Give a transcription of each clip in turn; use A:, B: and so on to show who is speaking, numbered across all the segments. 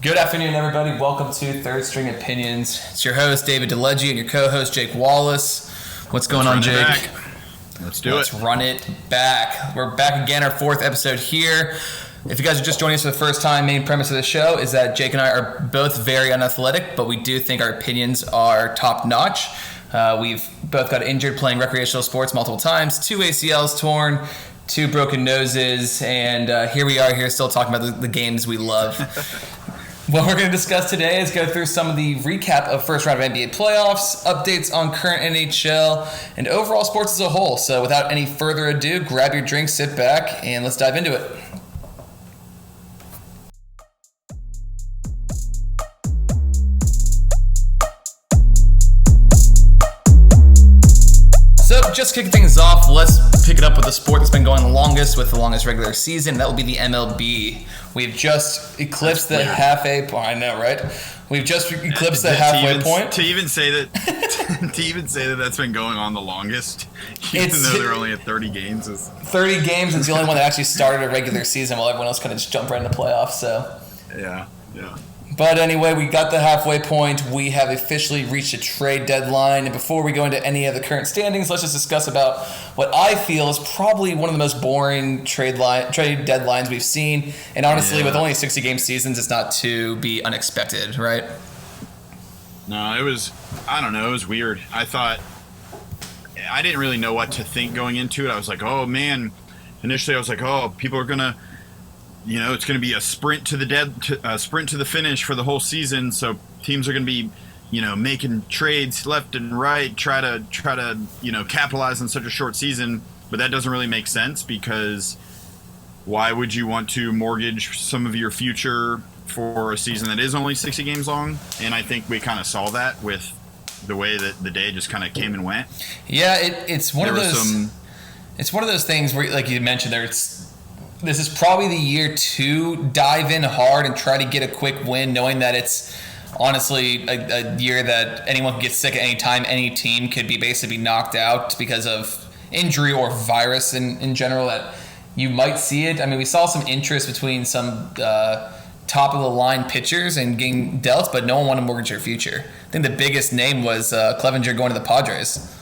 A: Good afternoon, everybody. Welcome to Third String Opinions. It's your host, David DeLegge, and your co-host, Jake Wallace. What's going on, Jake? Let's run it back. We're back again, our fourth episode here. If you guys are just joining us for the first time, main premise of the show is that Jake and I are both very unathletic, but we do think our opinions are top-notch. We've both got injured playing recreational sports multiple times, 2 ACLs torn, 2 broken noses, and here we are here still talking about the games we love. What we're going to discuss today is go through some of the recap of first round of NBA playoffs, updates on current NHL, and overall sports as a whole. So without any further ado, grab your drink, sit back, and let's dive into it. So just kicking things off, let's pick it up with the sport that's been going the longest with the longest regular season. That will be the MLB. We've just eclipsed the halfway point. I know, right? We've just eclipsed the halfway point.
B: To even say that that's been going on the longest, even though they're only at 30 games.
A: 30 games is the only one that actually started a regular season while everyone else kind of just jumped right into playoffs. So
B: yeah.
A: But anyway, we got the halfway point. We have officially reached a trade deadline. And before we go into any of the current standings, let's just discuss about what I feel is probably one of the most boring trade deadlines we've seen. And honestly, with only 60-game seasons, it's not to be unexpected, right?
B: No, it was weird. I didn't really know what to think going into it. I was like, oh, man. Initially, I was like, oh, people are going to, it's going to be a sprint to the finish for the whole season. So teams are going to be, making trades left and right, try to capitalize on such a short season. But that doesn't really make sense, because why would you want to mortgage some of your future for a season that is only 60 games long? And I think we kind of saw that with the way that the day just kind of came and went.
A: Yeah, it's one of those. It's one of those things where, like you mentioned, this is probably the year to dive in hard and try to get a quick win, knowing that it's honestly a year that anyone can get sick at any time. Any team could be basically knocked out because of injury or virus in general, that you might see it. I mean, we saw some interest between some top-of-the-line pitchers and getting dealt, but no one wanted to mortgage their future. I think the biggest name was Clevenger going to the Padres.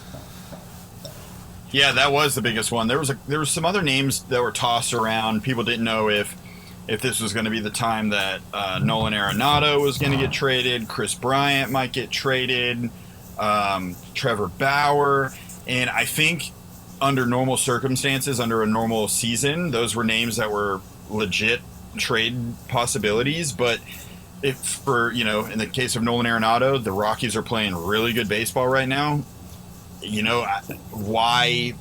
B: Yeah, that was the biggest one. There was some other names that were tossed around. People didn't know if this was going to be the time that Nolan Arenado was going to get traded. Chris Bryant might get traded. Trevor Bauer. And I think under normal circumstances, under a normal season, those were names that were legit trade possibilities. But in the case of Nolan Arenado, the Rockies are playing really good baseball right now. Why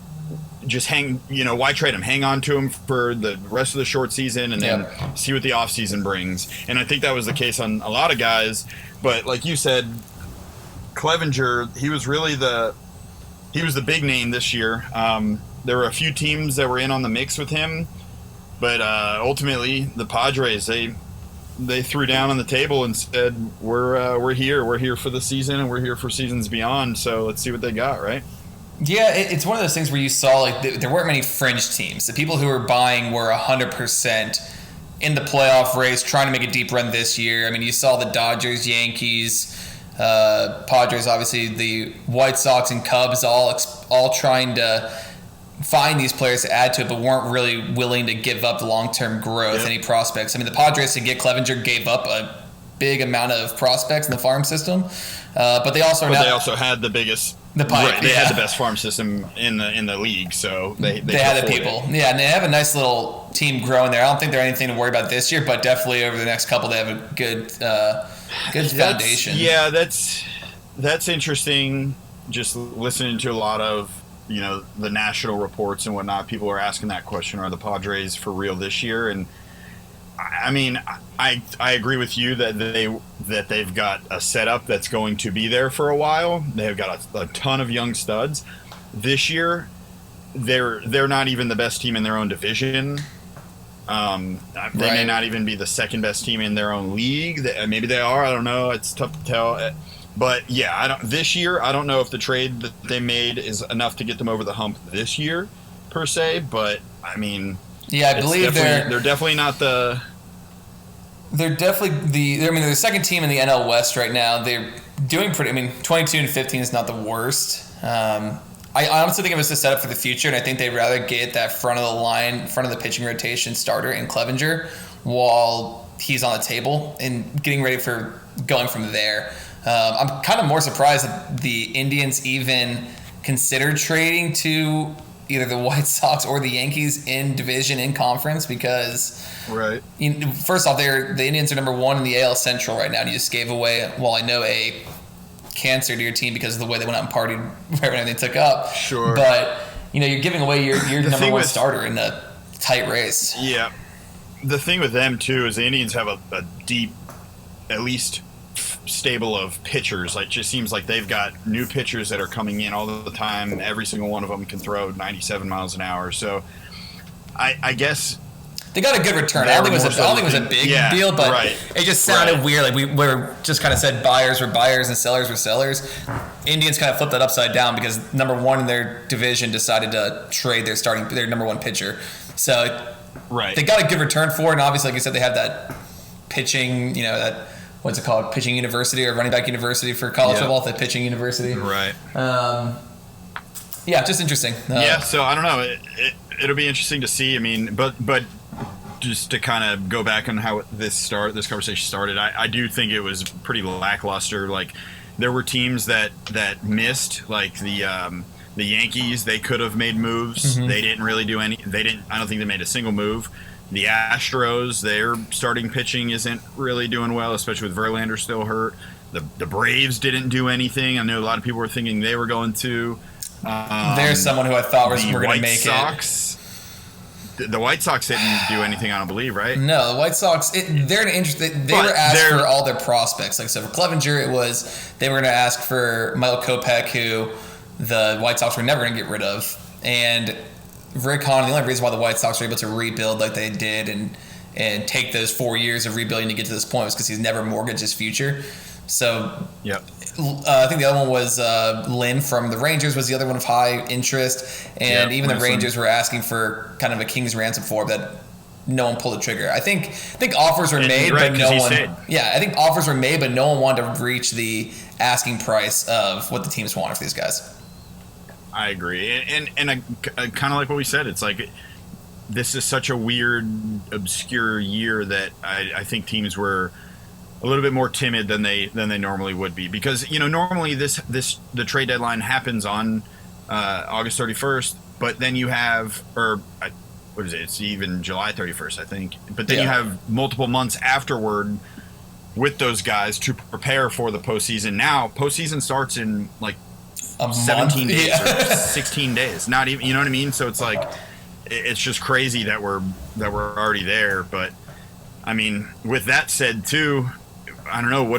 B: trade him? Hang on to him for the rest of the short season and then see what the offseason brings. And I think that was the case on a lot of guys. But like you said, Clevenger, he was the big name this year. There were a few teams that were in on the mix with him, but ultimately the Padres, they threw down on the table and said, we're here for the season, and we're here for seasons beyond, so let's see what they got, right?
A: Yeah, it's one of those things where you saw there weren't many fringe teams. The people who were buying were 100% in the playoff race, trying to make a deep run this year. I mean, you saw the Dodgers, Yankees, Padres, obviously the White Sox and Cubs all trying to find these players to add to it, but weren't really willing to give up the long-term growth, any prospects. I mean, the Padres, to get Clevenger, gave up a big amount of prospects in the farm system, but they also
B: had the biggest. They had the best farm system in the league, so they
A: had the people. And they have a nice little team growing there. I don't think they're anything to worry about this year, but definitely over the next couple, they have a good foundation.
B: Yeah, that's interesting. Just listening to a lot of the national reports and whatnot, people are asking that question: are the Padres for real this year? And I mean, I agree with you that they've got a setup that's going to be there for a while. They've got a ton of young studs. This year, they're not even the best team in their own division. They may not even be the second best team in their own league. Maybe they are. I don't know. It's tough to tell. But yeah, this year, I don't know if the trade that they made is enough to get them over the hump this year, per se. But I mean,
A: yeah, I believe
B: they're definitely not the
A: They're definitely they're the second team in the NL West right now. They're doing pretty. I mean, 22-15 is not the worst. I honestly think it was a setup for the future, and I think they'd rather get that front of the line, front of the pitching rotation starter in Clevenger while he's on the table and getting ready for going from there. I'm kind of more surprised that the Indians even considered trading to either the White Sox or the Yankees in division, in conference, because
B: right.
A: First off, the Indians are number one in the AL Central right now, and you just gave away, well, I know, a cancer to your team because of the way they went out and partied right when they took up.
B: Sure.
A: But, you're giving away your number one starter in a tight race.
B: Yeah. The thing with them, too, is the Indians have a deep, at least stable of pitchers. Like, just seems like they've got new pitchers that are coming in all the time. Every single one of them can throw 97 miles an hour. So I guess
A: they got a good return. I don't think it was a big deal, but
B: right.
A: It just sounded weird. Like we were just kind of said buyers were buyers and sellers were sellers. Indians kind of flipped that upside down because number one in their division decided to trade their number one pitcher. So they got a good return for it, and obviously, like you said, they have that pitching, that what's it called, pitching university or running back university for college football, the pitching university.
B: Right.
A: Just interesting.
B: So I don't know. It'll be interesting to see. I mean, but just to kind of go back on how this conversation started, I do think it was pretty lackluster. Like, there were teams that missed, like the Yankees. They could have made moves. Mm-hmm. They didn't really do any. I don't think they made a single move. The Astros, their starting pitching isn't really doing well, especially with Verlander still hurt. The Braves didn't do anything. I know a lot of people were thinking they were going to.
A: There's someone who I thought were going to make
B: it. The White Sox didn't do anything, I don't believe, right?
A: No, the White Sox, they're interested. They were asked for all their prospects. Like, so for Clevenger, they were going to ask for Michael Kopech, who the White Sox were never going to get rid of. And Rick Hahn, the only reason why the White Sox were able to rebuild like they did and take those 4 years of rebuilding to get to this point was because he's never mortgaged his future. So, I think the other one was Lynn from the Rangers was the other one of high interest, and even the Rangers were asking for kind of a king's ransom for that. No one pulled the trigger. I think offers were made, but no one. I think offers were made, but no one wanted to reach the asking price of what the teams wanted for these guys.
B: I agree, and I kind of like what we said. It's like this is such a weird, obscure year that I think teams were a little bit more timid than they normally would be, because normally the trade deadline happens on August 31st, but then you have what is it? It's even July 31st, I think. But then you have multiple months afterward with those guys to prepare for the postseason. Now postseason starts in like 17 days or 16 days. Not even, you know what I mean? So it's like it's just crazy that we're already there. But I mean, with that said too, I don't know,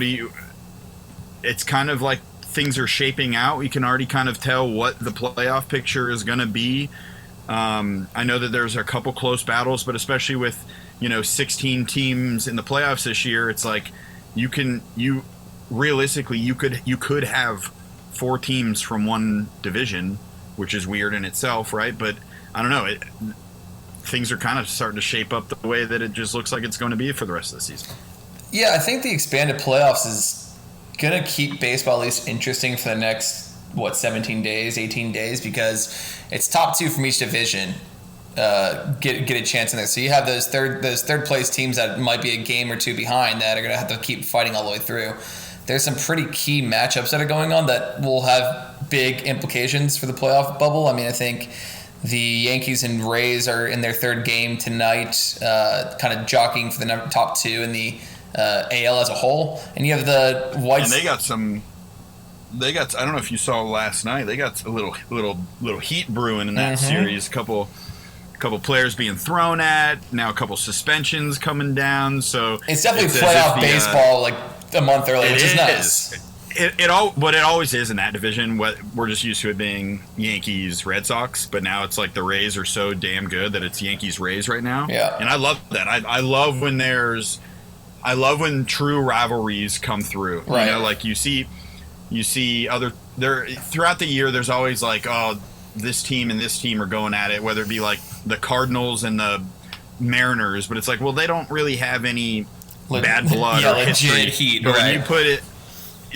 B: it's kind of like things are shaping out. We can already kind of tell what the playoff picture is going to be. I know that there's a couple close battles, but especially with, 16 teams in the playoffs this year, it's like realistically you could have 4 teams from one division, which is weird in itself, right? But I don't know, things are kind of starting to shape up the way that it just looks like it's going to be for the rest of the season.
A: Yeah, I think the expanded playoffs is going to keep baseball at least interesting for the next, 17 days, 18 days, because it's top 2 from each division get a chance in there. So you have those third place teams that might be a game or two behind that are going to have to keep fighting all the way through. There's some pretty key matchups that are going on that will have big implications for the playoff bubble. I mean, I think the Yankees and Rays are in their third game tonight, kind of jockeying for the top 2 in the AL as a whole, and you have the White.
B: And they got. I don't know if you saw last night. They got a little heat brewing in that series. A couple players being thrown at. Now a couple suspensions coming down. So
A: it's definitely playoff baseball, like a month early, which is nice.
B: It always is in that division. We're just used to it being Yankees, Red Sox, but now it's like the Rays are so damn good that it's Yankees, Rays right now.
A: Yeah,
B: and I love that. I love when true rivalries come through.
A: Right.
B: Like you see other there throughout the year. There's always like, oh, this team and this team are going at it, whether it be like the Cardinals and the Mariners, but it's like, well, they don't really have any bad blood or history.
A: Heat,
B: but
A: right.
B: when you put it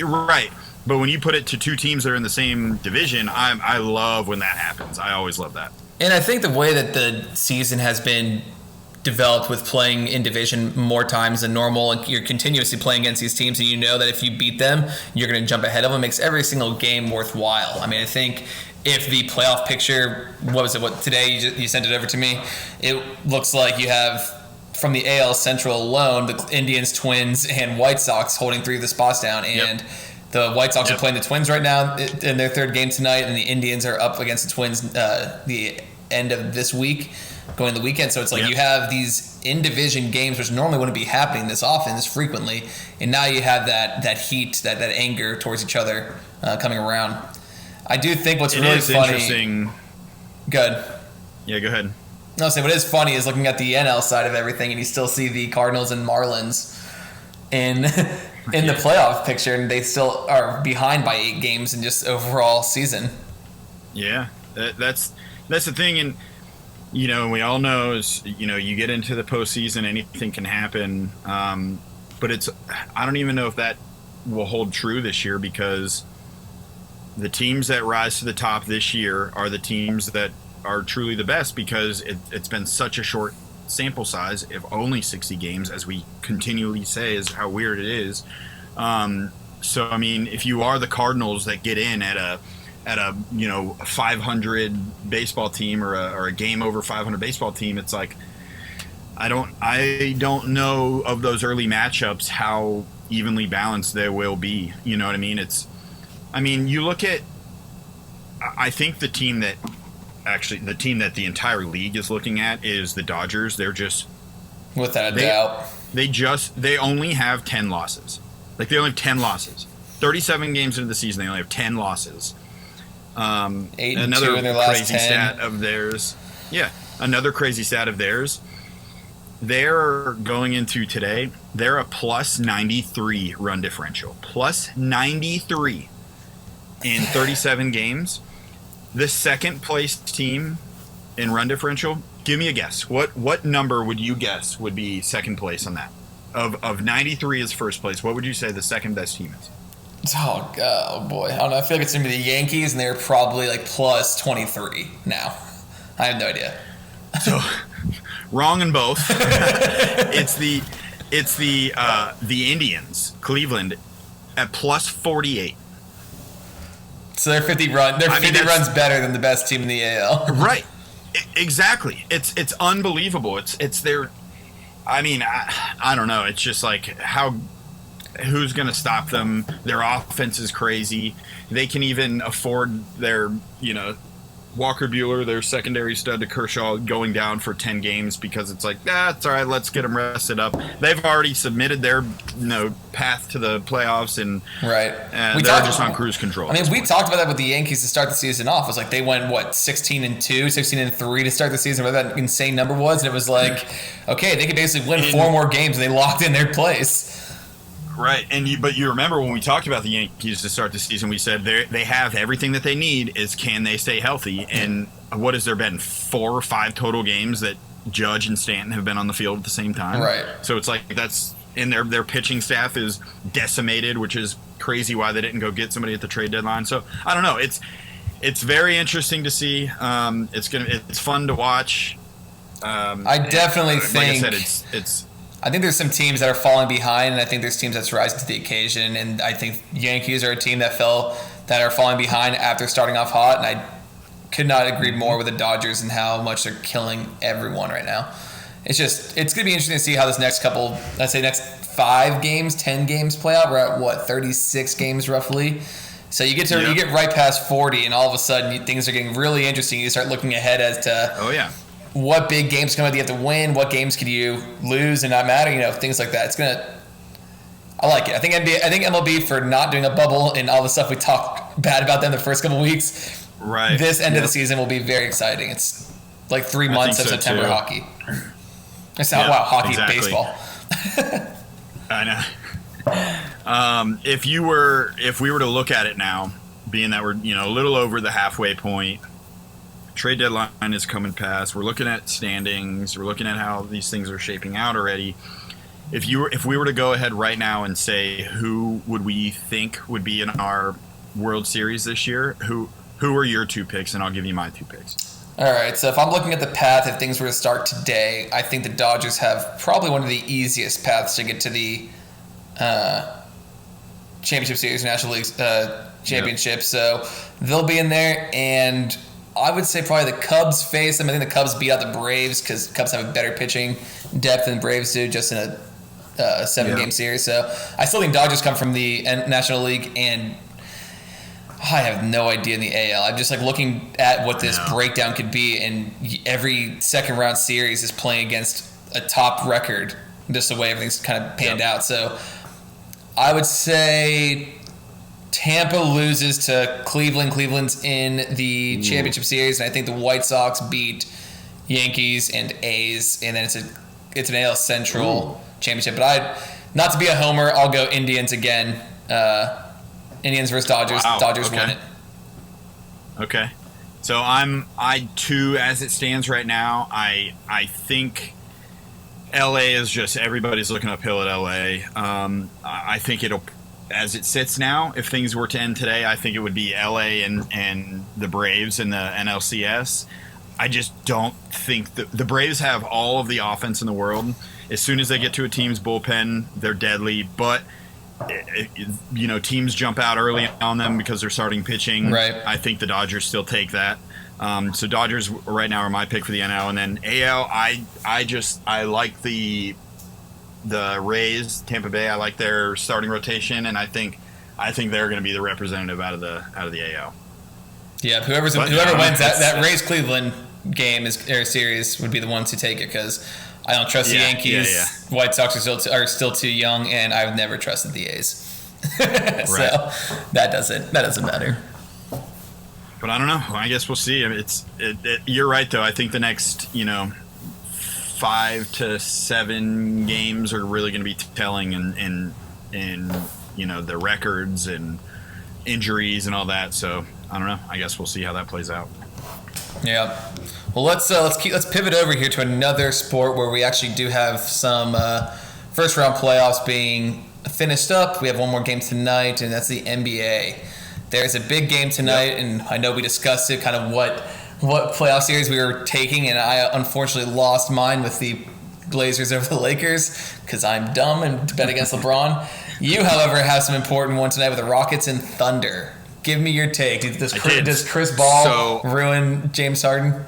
B: right, but when you put it to two teams that are in the same division, I love when that happens. I always love that.
A: And I think the way that the season has been developed with playing in division more times than normal, and you're continuously playing against these teams, and you know that if you beat them, you're going to jump ahead of them, makes every single game worthwhile. I mean, I think if the playoff picture, what today you sent it over to me, it looks like you have from the AL Central alone, the Indians, Twins, and White Sox holding 3 of the spots down, and the White Sox are playing the Twins right now in their third game tonight, and the Indians are up against the Twins the end of this week, going to the weekend. So it's like you have these in-division games, which normally wouldn't be happening this often, this frequently, and now you have that heat, that anger towards each other coming around. I do think what's really funny.
B: Interesting.
A: Good.
B: Yeah, go ahead.
A: No, so what is funny is looking at the NL side of everything, and you still see the Cardinals and Marlins in the playoff picture, and they still are behind by 8 games in just overall season.
B: Yeah, that's the thing, and we all know is you get into the postseason, anything can happen, but I don't even know if that will hold true this year, because the teams that rise to the top this year are the teams that are truly the best, because it's been such a short sample size, if only 60 games, as we continually say is how weird it is. So I mean, if you are the Cardinals that get in at a 500 baseball team or a game over 500 baseball team, it's like I don't know of those early matchups how evenly balanced they will be. You know what I mean? You look at, I think the team that the entire league is looking at is the Dodgers. They're just,
A: without a doubt,
B: they only have 10 losses. Like, they only have 10 losses. 37 games into the season, they only have 10 losses.
A: 8-2
B: another
A: in their last
B: crazy
A: 10.
B: stat of theirs. Yeah, another crazy stat of theirs. They're going into today, they're a plus 93 run differential. Plus 93 in 37 games. The second place team in run differential, give me a guess. What number would you guess would be second place on that? Of 93 is first place, what would you say the second best team is?
A: Oh boy. I don't know. I feel like it's going to be the Yankees, and they're probably like plus 23 now. I have no idea.
B: So, wrong in both. It's the Indians, Cleveland, at plus 48.
A: So they're 50 runs better than the best team in the AL.
B: Right. Exactly. It's unbelievable. It's their, I don't know. It's just like who's going to stop them? Their offense is crazy. They can even afford their, Walker Buehler, their secondary stud, to Kershaw, going down for 10 games, because it's like, it's all right, let's get them rested up. They've already submitted their path to the playoffs, and
A: right.
B: They're just on cruise control.
A: We talked about that with the Yankees to start the season off. It was like they went 16-2, 16-3 to start the season, whatever that insane number was, and it was like, okay, they could basically win 4 more games, and they locked in their place.
B: Right, but you remember when we talked about the Yankees to start the season, we said they have everything that they need. Is can they stay healthy? And what has there been, 4 or 5 total games that Judge and Stanton have been on the field at the same time?
A: Right.
B: So it's like that's in their pitching staff is decimated, which is crazy why they didn't go get somebody at the trade deadline. So I don't know. It's very interesting to see. It's fun to watch.
A: I definitely think.
B: Like I said, it's.
A: I think there's some teams that are falling behind, and I think there's teams that's rising to the occasion. And I think Yankees are a team that are falling behind after starting off hot. And I could not agree more with the Dodgers and how much they're killing everyone right now. It's going to be interesting to see how this next 5 games, 10 games play out. We're at 36 games roughly. So you get right past 40, and all of a sudden things are getting really interesting. You start looking ahead as to what big games come out that you have to win, what games could you lose and not matter, things like that. I like it. I think MLB, for not doing a bubble and all the stuff we talked bad about them the first couple of weeks,
B: right?
A: This end of the season will be very exciting. It's like 3 months of September hockey. It's not hockey, exactly. Baseball.
B: I know. If we were to look at it now, being that we're a little over the halfway point, trade deadline is coming past. We're looking at standings. We're looking at how these things are shaping out already. if we were to go ahead right now and say who would we think would be in our World Series this year, who are your 2 picks, and I'll give you my 2 picks.
A: All right, so if I'm looking at the path, if things were to start today, I think the Dodgers have probably one of the easiest paths to get to the Championship Series, National League Championship. Yep. So they'll be in there, and I would say probably the Cubs face them. I think the Cubs beat out the Braves because Cubs have a better pitching depth than Braves do, just in a 7-game series. So I still think Dodgers come from the National League, and I have no idea in the AL. I'm just like looking at what this breakdown could be, and every second round series is playing against a top record, just the way everything's kind of panned out. So I would say Tampa loses to Cleveland. Cleveland's in the championship series, and I think the White Sox beat Yankees and A's, and then it's an AL Central championship. But not to be a homer, I'll go Indians again. Indians versus Dodgers. Wow. Dodgers win it.
B: Okay. So I too, as it stands right now, I think LA is just, everybody's looking uphill at LA. I think it'll, as it sits now, if things were to end today, I think it would be LA and the Braves in the NLCS. I just don't think the Braves have all of the offense in the world. As soon as they get to a team's bullpen, they're deadly. But teams jump out early on them because they're starting pitching.
A: Right.
B: I think the Dodgers still take that. So Dodgers right now are my pick for the NL, and then AL. I like the Rays, Tampa Bay. I like their starting rotation, and I think they're going to be the representative out of the AL.
A: Yeah, whoever wins that Rays Cleveland game or series would be the ones who take it, because I don't trust the Yankees. Yeah. White Sox are still too young, and I've never trusted the A's. So that doesn't matter.
B: But I don't know. I guess we'll see. You're right, though. I think the next 5 to 7 games are really going to be telling in the records and injuries and all that. So I don't know. I guess we'll see how that plays out.
A: Yeah. Well, let's pivot over here to another sport where we actually do have some first round playoffs being finished up. We have one more game tonight, and that's the NBA. There's a big game tonight, and I know we discussed it, kind of what playoff series we were taking, and I unfortunately lost mine with the Blazers over the Lakers because I'm dumb and bet against LeBron. You, however, have some important one tonight with the Rockets and Thunder. Give me your take. Does Chris Paul ruin James Harden?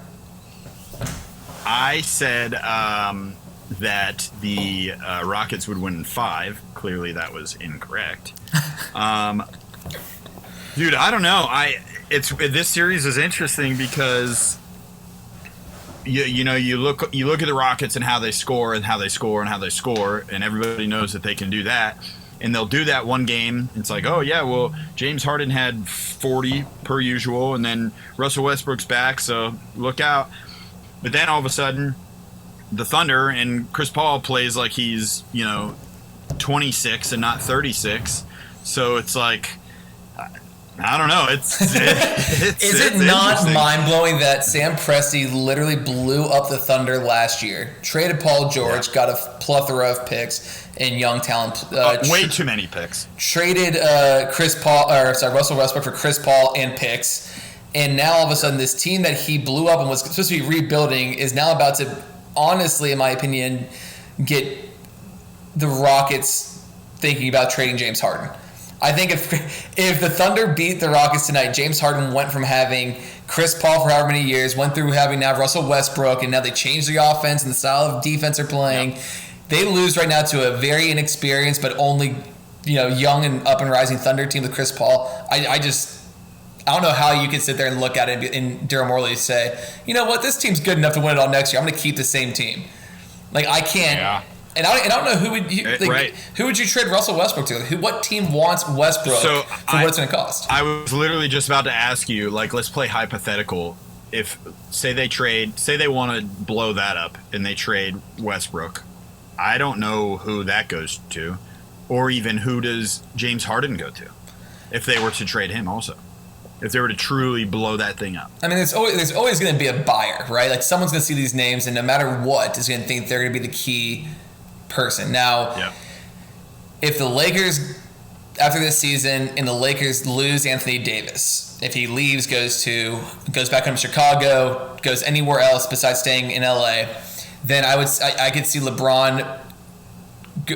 B: I said that the Rockets would win in 5. Clearly, that was incorrect. Dude, I don't know. This series is interesting because you look at the Rockets and how they score and how they score and how they score, and everybody knows that they can do that. And they'll do that one game. It's like, oh, yeah, well, James Harden had 40 per usual, and then Russell Westbrook's back, so look out. But then all of a sudden, the Thunder and Chris Paul plays like he's, 26 and not 36. So it's like, I don't know. Is
A: it not mind-blowing that Sam Presti literally blew up the Thunder last year, traded Paul George, got a plethora of picks and young talent.
B: Way too many picks.
A: Traded Russell Westbrook for Chris Paul and picks. And now all of a sudden this team that he blew up and was supposed to be rebuilding is now about to, honestly, in my opinion, get the Rockets thinking about trading James Harden. I think if the Thunder beat the Rockets tonight, James Harden went from having Chris Paul for however many years, went through having now Russell Westbrook, and now they changed the offense and the style of defense they're playing. Yep. They lose right now to a very inexperienced but only young and up and rising Thunder team with Chris Paul. I don't know how you can sit there and look at it and Daryl Morey say, you know what, this team's good enough to win it all next year. I'm going to keep the same team. Like, I can't. Yeah. And I don't know who would you trade Russell Westbrook to? What team wants Westbrook for what it's going to cost?
B: I was literally just about to ask you, let's play hypothetical. If say they want to blow that up and they trade Westbrook, I don't know who that goes to, or even who does James Harden go to, if they were to trade him also. If they were to truly blow that thing up.
A: I mean, there's always going to be a buyer, right? Like, someone's going to see these names, and no matter what, is going to think they're going to be the key person. Now, if the Lakers, after this season, and the Lakers lose Anthony Davis, if he leaves, goes back home to Chicago, goes anywhere else besides staying in LA, then I could see LeBron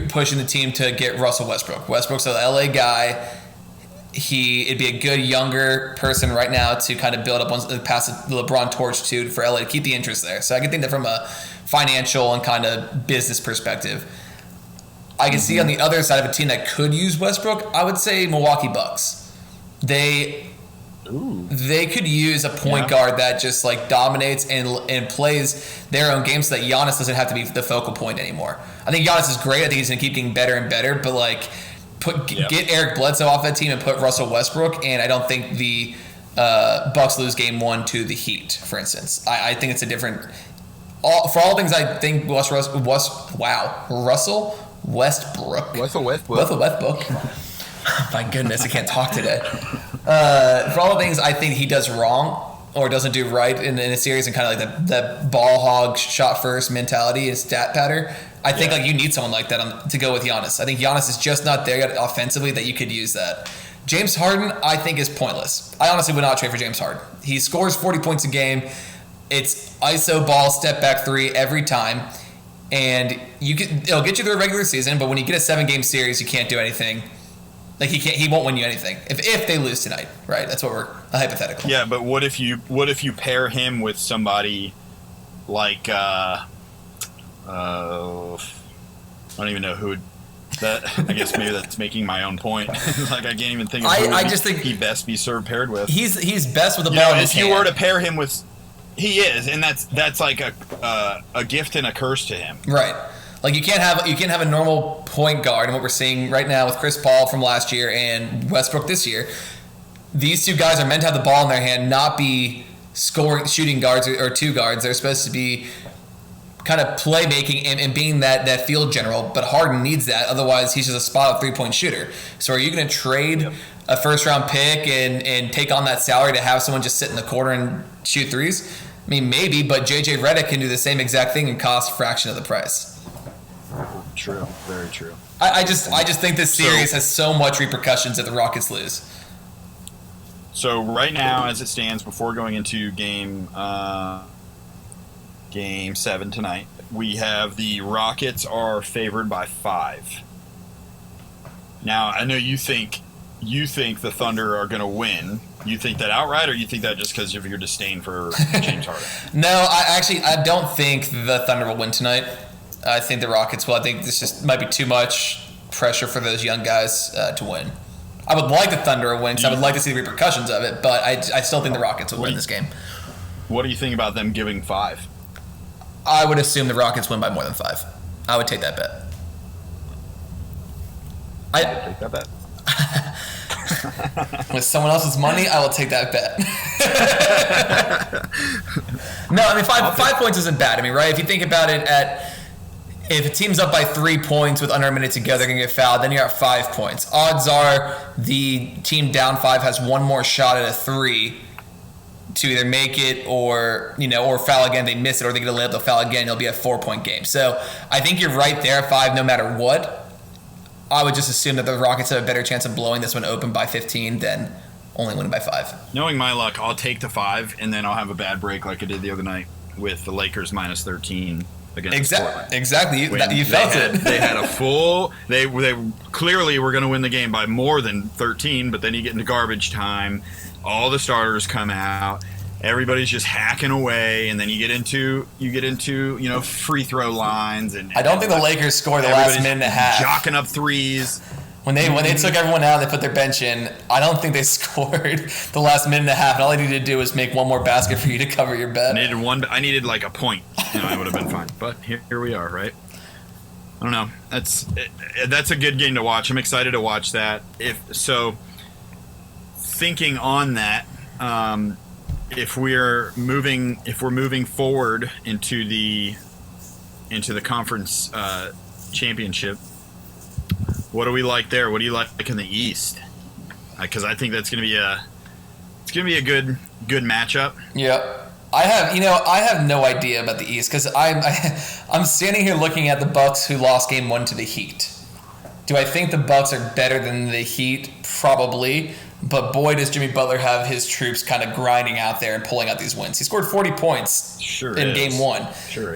A: pushing the team to get Russell Westbrook. Westbrook's an LA guy. It'd be a good younger person right now to kind of build up on, pass the LeBron torch to for LA to keep the interest there. So I can think that from a financial and kind of business perspective. I can see on the other side of a team that could use Westbrook, I would say Milwaukee Bucks. They could use a point guard that just like dominates and plays their own game so that Giannis doesn't have to be the focal point anymore. I think Giannis is great. I think he's going to keep getting better and better, but like get Eric Bledsoe off that team and put Russell Westbrook, and I don't think the Bucks lose game 1 to the Heat, for instance. I think it's a different for all things. I think Russell Westbrook. My goodness, I can't talk today. For all the things I think he does wrong or doesn't do right in a series, and kind of like the ball hog shot first mentality and stat pattern, I think like you need someone like that to go with Giannis. I think Giannis is just not there yet offensively that you could use that. James Harden, I think, is pointless. I honestly would not trade for James Harden. He scores 40 points a game. It's ISO ball, step back three every time. And it'll get you through a regular season, but when you get a 7-game series, you can't do anything. Like he won't win you anything if they lose tonight, right? That's what we're hypothetical.
B: Yeah, but what if you pair him with somebody like I don't even know who would. That I guess maybe that's making my own point. Like I can't even think of who I just think he'd best be paired with.
A: He's best with the ball in his hand.
B: If you were to pair him with, he is, and that's like a gift and a curse to him.
A: Right. Like you can't have a normal point guard, and what we're seeing right now with Chris Paul from last year and Westbrook this year. These two guys are meant to have the ball in their hand, not be shooting guards or two guards. They're supposed to be kind of playmaking and being that field general, but Harden needs that. Otherwise, he's just a spot-up three-point shooter. So are you going to trade a first-round pick and take on that salary to have someone just sit in the corner and shoot threes? I mean, maybe, but J.J. Redick can do the same exact thing and cost a fraction of the price.
B: True. Very true.
A: I just think this series has so much repercussions if the Rockets lose.
B: So right now, as it stands, before going into game 7 tonight, we have the Rockets are favored by 5. Now, I know you think the Thunder are going to win. You think that outright, or you think that just because of your disdain for James Harden?
A: No, I don't think the Thunder will win tonight. I think the Rockets will. I think this just might be too much pressure for those young guys to win. I would like the Thunder to win because I would like to see the repercussions of it, but I still think the Rockets will win this game.
B: What do you think about them giving 5?
A: I would assume the Rockets win by more than 5. I would take that bet.
B: I'd take that bet.
A: With someone else's money, I will take that bet. No, I mean, 5 points isn't bad. I mean, right? If you think about it, if a team's up by 3 points with under a minute to go, they're going to get fouled. Then you're at 5 points. Odds are the team down 5 has one more shot at a 3 to either make it or foul again. They miss it, or they get a layup, they'll foul again. It'll be a 4-point game. So I think you're right there, 5, no matter what. I would just assume that the Rockets have a better chance of blowing this one open by 15 than only winning by 5.
B: Knowing my luck, I'll take the 5, and then I'll have a bad break like I did the other night with the Lakers minus 13 against Portland.
A: Exactly. You felt it.
B: They had a full. They clearly were going to win the game by more than 13, but then you get into garbage time. All the starters come out. Everybody's just hacking away, and then you get into free throw lines. And
A: I don't think the Lakers scored the last minute and a half.
B: Jocking up threes.
A: When they took everyone out and they put their bench in, I don't think they scored the last minute and a half. And all they needed to do was make one more basket for you to cover your bet.
B: I needed like a point. I would have been fine. But here we are, right? I don't know. That's a good game to watch. I'm excited to watch that. Thinking on that, if we're moving forward into the conference championship, what do we like there? What do you like in the East? Because I think that's going to be a good matchup.
A: Yep. I have no idea about the East because I'm standing here looking at the Bucks who lost Game 1 to the Heat. Do I think the Bucks are better than the Heat? Probably. But boy, does Jimmy Butler have his troops kind of grinding out there and pulling out these wins. He scored 40 points in Game 1.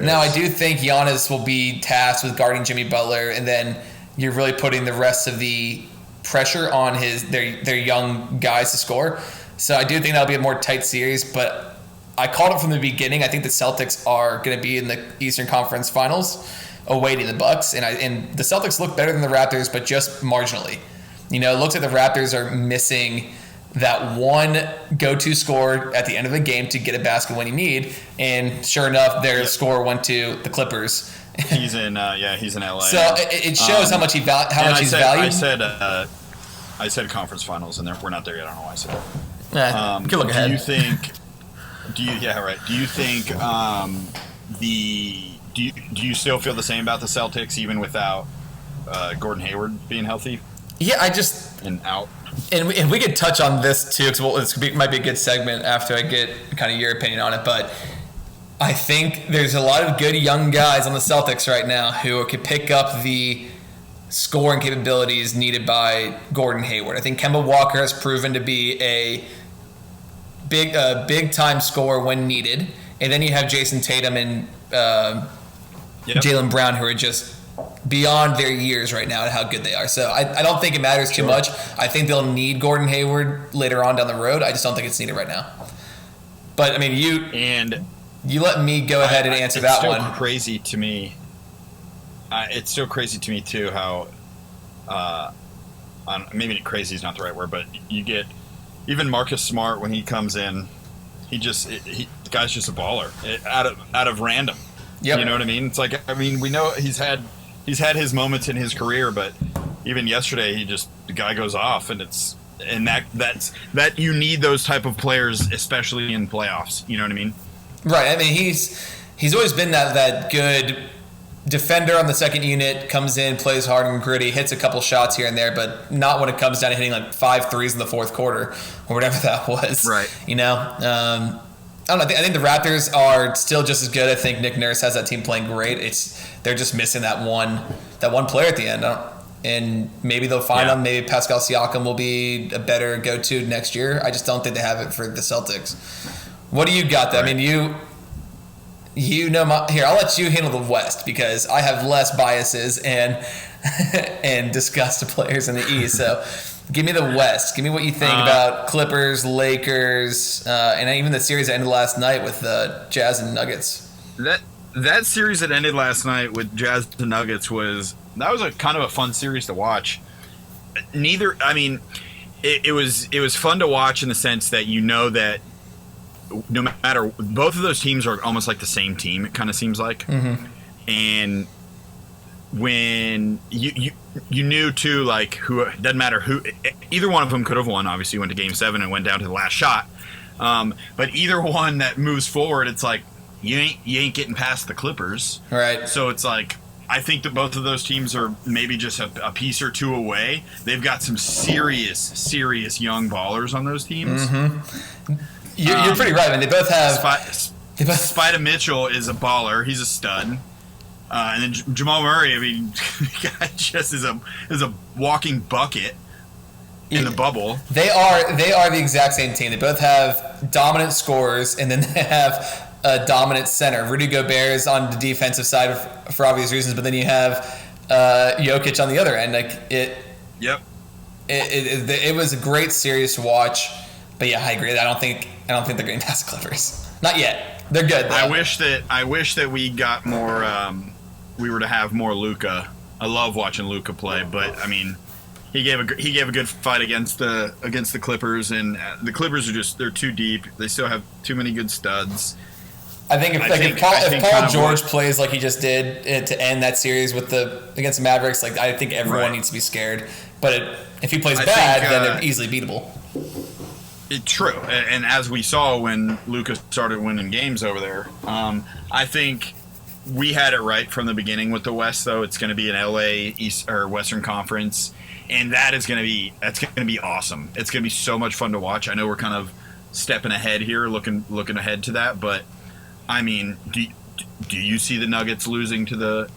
B: Now,
A: I do think Giannis will be tasked with guarding Jimmy Butler, and then you're really putting the rest of the pressure on their young guys to score. So I do think that'll be a more tight series, but I called it from the beginning. I think the Celtics are going to be in the Eastern Conference Finals, awaiting the Bucks, and the Celtics look better than the Raptors, but just marginally. It looks like the Raptors are missing that one go-to scorer at the end of the game to get a basket when you need, and sure enough, their score went to the Clippers.
B: He's in LA.
A: So it shows how much he's valued.
B: I said conference finals, and we're not there yet. I don't know why I said that.
A: You can look ahead.
B: Do you think? Do you think do you still feel the same about the Celtics even without Gordon Hayward being healthy?
A: Yeah,
B: and out.
A: And we could touch on this too, because might be a good segment after I get kind of your opinion on it. But I think there's a lot of good young guys on the Celtics right now who could pick up the scoring capabilities needed by Gordon Hayward. I think Kemba Walker has proven to be a big time scorer when needed, and then you have Jason Tatum and Jaylen Brown, who are just beyond their years right now and how good they are. So I don't think it matters too much. I think they'll need Gordon Hayward later on down the road. I just don't think it's needed right now. But I mean, you let me go ahead and answer that one.
B: It's still crazy to me. It's still crazy to me too how maybe crazy is not the right word, but you get even Marcus Smart when he comes in, the guy's just a baller out of random.
A: Yep.
B: You know what I mean? It's like, we know he's had his moments in his career, but even yesterday the guy goes off, and that you need those type of players, especially in playoffs. You know what I mean?
A: Right. I mean, he's always been that good defender on the second unit, comes in, plays hard and gritty, hits a couple shots here and there, but not when it comes down to hitting like 5 threes in the fourth quarter or whatever that was.
B: Right.
A: I don't know. I think the Raptors are still just as good. I think Nick Nurse has that team playing great. They're just missing that one player at the end. And maybe they'll find him. Maybe Pascal Siakam will be a better go-to next year. I just don't think they have it for the Celtics. What do you got there? Right. I mean, here, I'll let you handle the West because I have less biases and discuss the players in the East. So give me the West. Give me what you think about Clippers, Lakers, and even the series that ended last night with the Jazz and Nuggets.
B: That series that ended last night with Jazz and Nuggets was a kind of a fun series to watch. It was fun to watch in the sense that that no matter, both of those teams are almost like the same team, it kind of seems like.
A: Mm-hmm.
B: And when you knew too, like, who, doesn't matter who, either one of them could have won. Obviously went to game 7 and went down to the last shot, but either one that moves forward, it's like you ain't getting past the Clippers,
A: right?
B: So it's like, I think that both of those teams are maybe just a piece or two away. They've got some serious young ballers on those teams.
A: Mm-hmm. You're pretty right, man. They both have.
B: Spida Mitchell is a baller. He's a stud. And then Jamal Murray, the guy just is a walking bucket in the bubble.
A: They are the exact same team. They both have dominant scorers, and then they have a dominant center. Rudy Gobert is on the defensive side for obvious reasons, but then you have Jokic on the other end.
B: Yep.
A: It was a great series to watch. But yeah, I agree. I don't think they're getting past the Clippers. Not yet. They're good, though.
B: I wish that we got more. We were to have more Luka. I love watching Luka play, but he gave a good fight against the Clippers, and the Clippers they're too deep. They still have too many good studs.
A: I think if Paul George plays like he just did to end that series against the Mavericks, I think everyone needs to be scared. But if he plays bad, then they're easily beatable.
B: True, and as we saw when Luka started winning games over there, I think we had it right from the beginning with the West. Though it's going to be an LA East or Western Conference, and that's going to be awesome. It's going to be so much fun to watch. I know we're kind of stepping ahead here, looking ahead to that. But I mean, do you see the Nuggets losing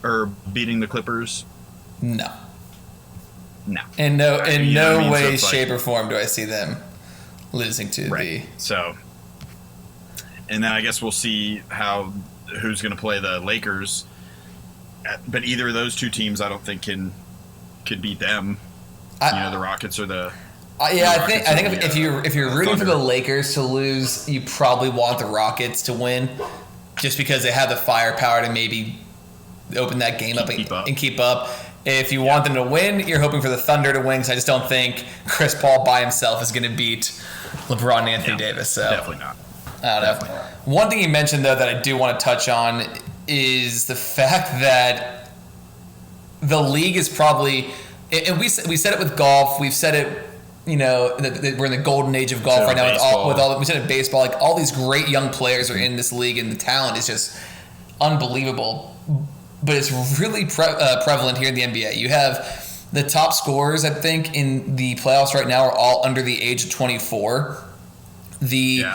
B: or beating the Clippers?
A: No.
B: No.
A: In no way, shape, or form do I see them losing to the.
B: So, and then I guess we'll see who's going to play the Lakers. But either of those two teams, I don't think can beat them. The Rockets or the.
A: I think if you're rooting for the Lakers to lose, you probably want the Rockets to win, just because they have the firepower to maybe open that game up and keep up. If you want them to win, you're hoping for the Thunder to win, because I just don't think Chris Paul by himself is going to beat LeBron and Anthony Davis. So
B: definitely not.
A: I don't know. One thing you mentioned, though, that I do want to touch on is the fact that the league is probably, and we said it with golf, we've said it, we're in the golden age of golf right now with all we said it baseball, like all these great young players are in this league, and the talent is just unbelievable. But it's really prevalent here in the NBA. You have the top scorers, I think, in the playoffs right now are all under the age of 24. The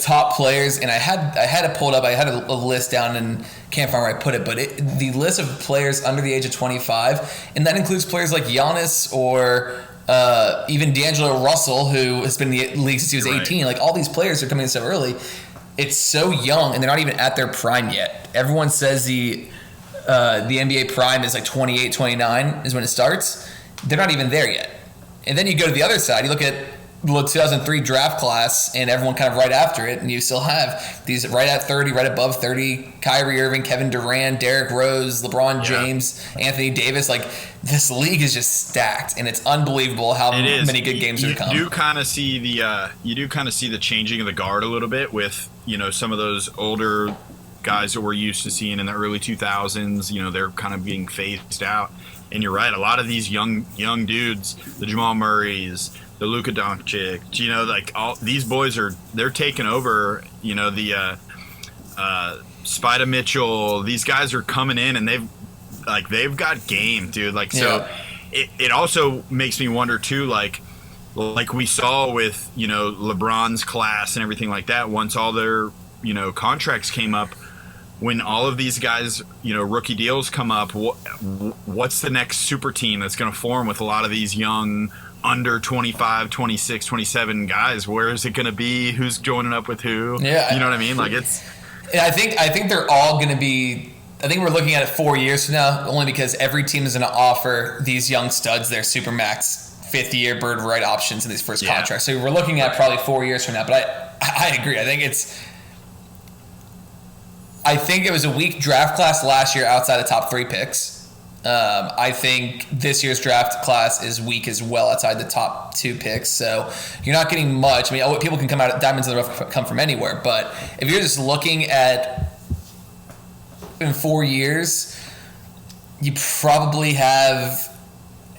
A: top players, and I had it pulled up. I had a list down and can't find where I put it, but the list of players under the age of 25, and that includes players like Giannis or even D'Angelo Russell, who has been in the league since he was 18. Like, all these players are coming in so early. It's so young, and they're not even at their prime yet. Everyone says the NBA prime is like 28, 29 is when it starts. They're not even there yet. And then you go to the other side. You look at the 2003 draft class and everyone kind of right after it, and you still have these right at 30, right above 30, Kyrie Irving, Kevin Durant, Derrick Rose, LeBron James, Anthony Davis. Like, this league is just stacked, and it's unbelievable how many good games are coming.
B: You do kind of see the changing of the guard a little bit with, some of those older guys that we're used to seeing in the early 2000s. They're kind of being phased out. And you're right, a lot of these young dudes, the Jamal Murrays, the Luka Doncic, like all these boys they're taking over. The Spida Mitchell, these guys are coming in, and they've got game, dude. Like, so it also makes me wonder too, like we saw with LeBron's class and everything like that. Once all their contracts came up, when all of these guys, rookie deals come up, what's the next super team that's going to form with a lot of these young under 25, 26, 27 guys? Where is it going to be? Who's joining up with who?
A: Yeah.
B: You know what I mean? Like, it's...
A: I think they're all going to be... I think we're looking at it 4 years from now, only because every team is going to offer these young studs their Supermax fifth-year bird right options in these first contracts. So we're looking at probably 4 years from now. But I agree. I think it was a weak draft class last year outside the top 3 picks. I think this year's draft class is weak as well outside the top 2 picks. So you're not getting much. I mean, people can come out, diamonds in the rough come from anywhere. But if you're just looking at in 4 years, you probably have